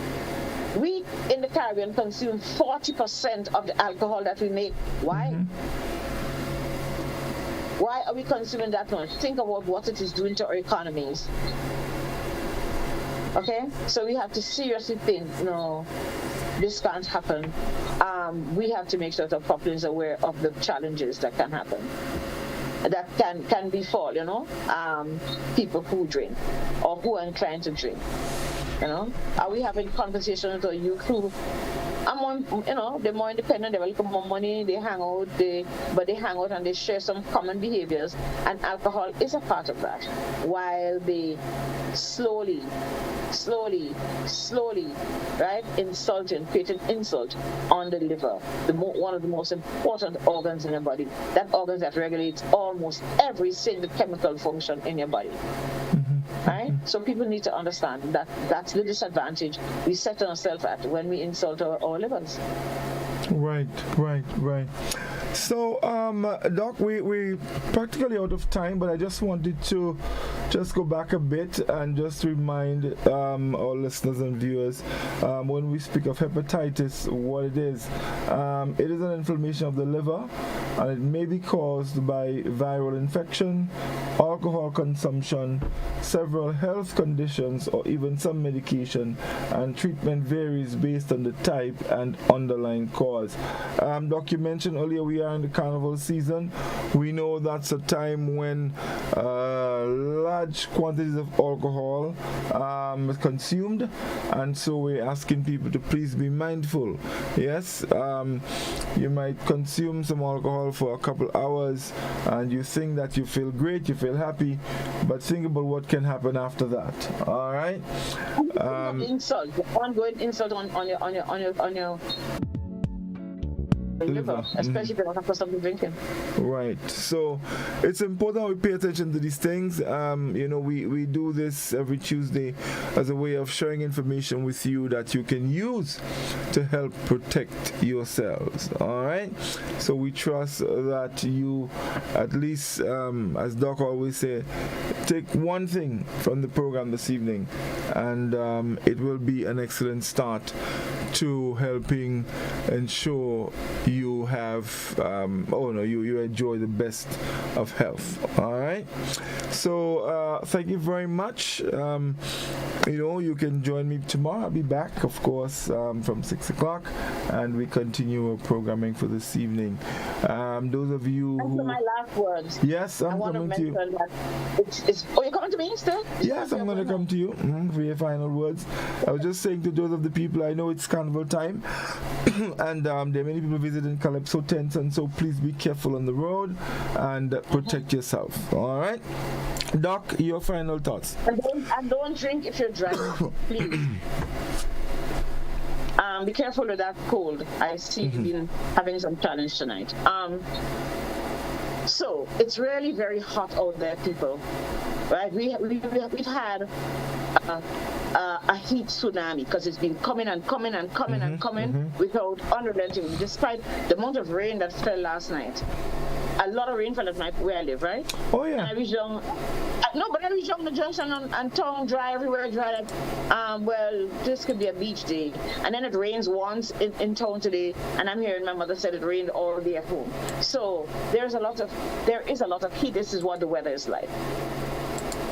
We in the Caribbean consume 40% of the alcohol that we make. Why? Why are we consuming that much? Think about what it is doing to our economies. Okay? So we have to seriously think, this can't happen. We have to make sure that the population is aware of the challenges that can happen. that can befall, people who drink or who are inclined to drink. Are we having conversations with our youth who are more, they're more independent, they welcome more money, they hang out, but they hang out and they share some common behaviors, and alcohol is a part of that, while they slowly, right, creating insult on the liver, one of the most important organs in your body, that organ that regulates almost every single chemical function in your body. Right? So people need to understand that that's the disadvantage we set ourselves at when we insult our livers. Right. So, Doc, we practically out of time, but I just wanted to go back a bit and just remind our listeners and viewers, when we speak of hepatitis, what it is. It is an inflammation of the liver, and it may be caused by viral infection, alcohol consumption, several health conditions, or even some medication, and treatment varies based on the type and underlying cause. Doc, you mentioned earlier we are in the carnival season. We know that's a time when large quantities of alcohol is consumed, and so we're asking people to please be mindful. Yes, you might consume some alcohol for a couple hours and you think that you feel great, you feel happy, but think about what can happen after that. All right. Insult, ongoing insult on your liver, especially if you're not after something drinking. Right. So it's important we pay attention to these things. We do this every Tuesday as a way of sharing information with you that you can use to help protect yourselves. All right. So we trust that you, at least, as Doc always say, take one thing from the program this evening, and it will be an excellent start to helping ensure you have you enjoy the best of health. All right, so thank you very much. You can join me tomorrow. I'll be back, of course, from 6 o'clock, and we continue our programming for this evening. Those of you who... my last words. Yes, I'm coming to you. You're coming to me still? Yes, I'm going to come to you for your final words. I was just saying to those of the people, I know it's carnival time, and there are many people visiting Calypso tents, and so please be careful on the road and protect yourself. All right? Doc, your final thoughts. And don't drink if you're driving, please. Be careful with that cold. I see you've been having some challenge tonight. So it's really very hot out there, people. Right? We've had a heat tsunami because it's been coming and coming and coming and coming without unrelenting, despite the amount of rain that fell last night. A lot of rain fell at night where I live, right? Oh yeah. And I reached down. But I reached down the junction and town dry everywhere, dry. Well, this could be a beach day, and then it rains once in town today, and I'm hearing my mother said it rained all day at home. So there is a lot of heat. This is what the weather is like.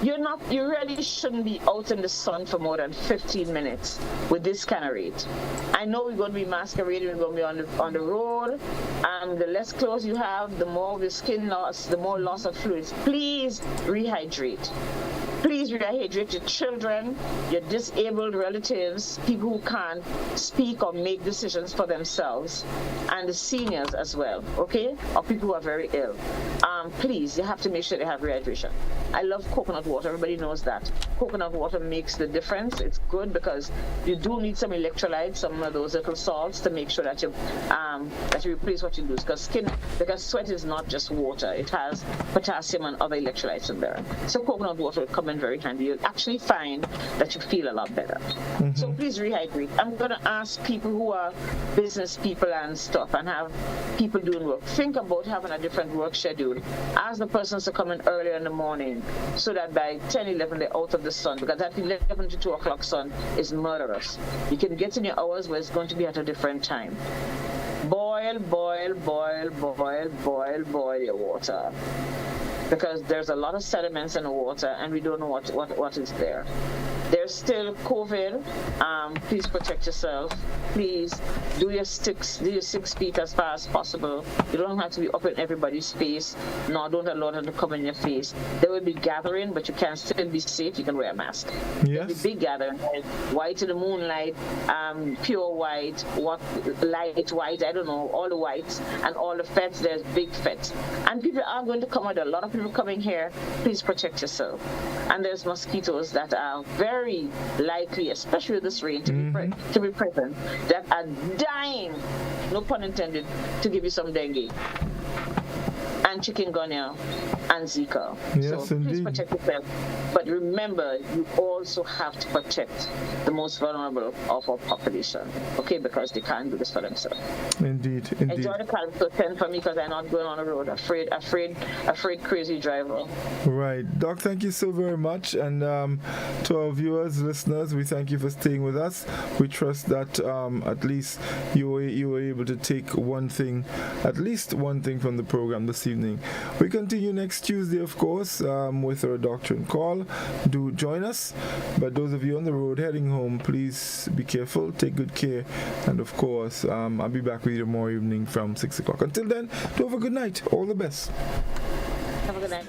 You really shouldn't be out in the sun for more than 15 minutes with this kind of rate. I know we're going to be masquerading, we're going to be on the road. The less clothes you have, the more the skin loss, the more loss of fluids. Please rehydrate. Please rehydrate your children, your disabled relatives, people who can't speak or make decisions for themselves, and the seniors as well, okay? Or people who are very ill. Please, you have to make sure they have rehydration. I love coconut water. Everybody knows that. Coconut water makes the difference. It's good because you do need some electrolytes, some of those little salts to make sure that you replace what you lose. Because sweat is not just water. It has potassium and other electrolytes in there. So coconut water will come in very handy. You'll actually find that you feel a lot better. So please rehydrate. I'm going to ask people who are business people and stuff and have people doing work, think about having a different work schedule. Ask the persons to come in earlier in the morning so that by 10, 11 they're out of the sun, because that 11 to 2 o'clock sun is murderous. You can get in your hours where it's going to be at a different time. Boil your water, because there's a lot of sediments in the water and we don't know what is there. there's still COVID. Please protect yourself. Please do your 6 feet as far as possible. You don't have to be up in everybody's face. No, don't allow them to come in your face. There will be gathering, but you can still be safe. You can wear a mask. Yes. There'll be big gathering. White in the moonlight, pure white, light white, I don't know, all the whites and all the feds. There's big feds. And people are going to come out. A lot of people coming here. Please protect yourself. And there's mosquitoes that are very likely, especially with this rain, to be present, that are dying, no pun intended, to give you some dengue and chikungunya and Zika. Yes, so indeed. Please protect yourself. But remember, you also have to protect the most vulnerable of our population, okay? Because they can't do this for themselves. Indeed. Enjoy the Calypso 10 for me, because I'm not going on the road. Afraid crazy driver. Right. Doc, thank you so very much. And to our viewers, listeners, we thank you for staying with us. We trust that at least you were able to take at least one thing from the program this evening. We continue next Tuesday, of course, with our Doctrine Call. Do join us. But those of you on the road heading home, please be careful, take good care, and of course, I'll be back with you tomorrow evening from 6 o'clock. Until then, do have a good night. All the best. Have a good night.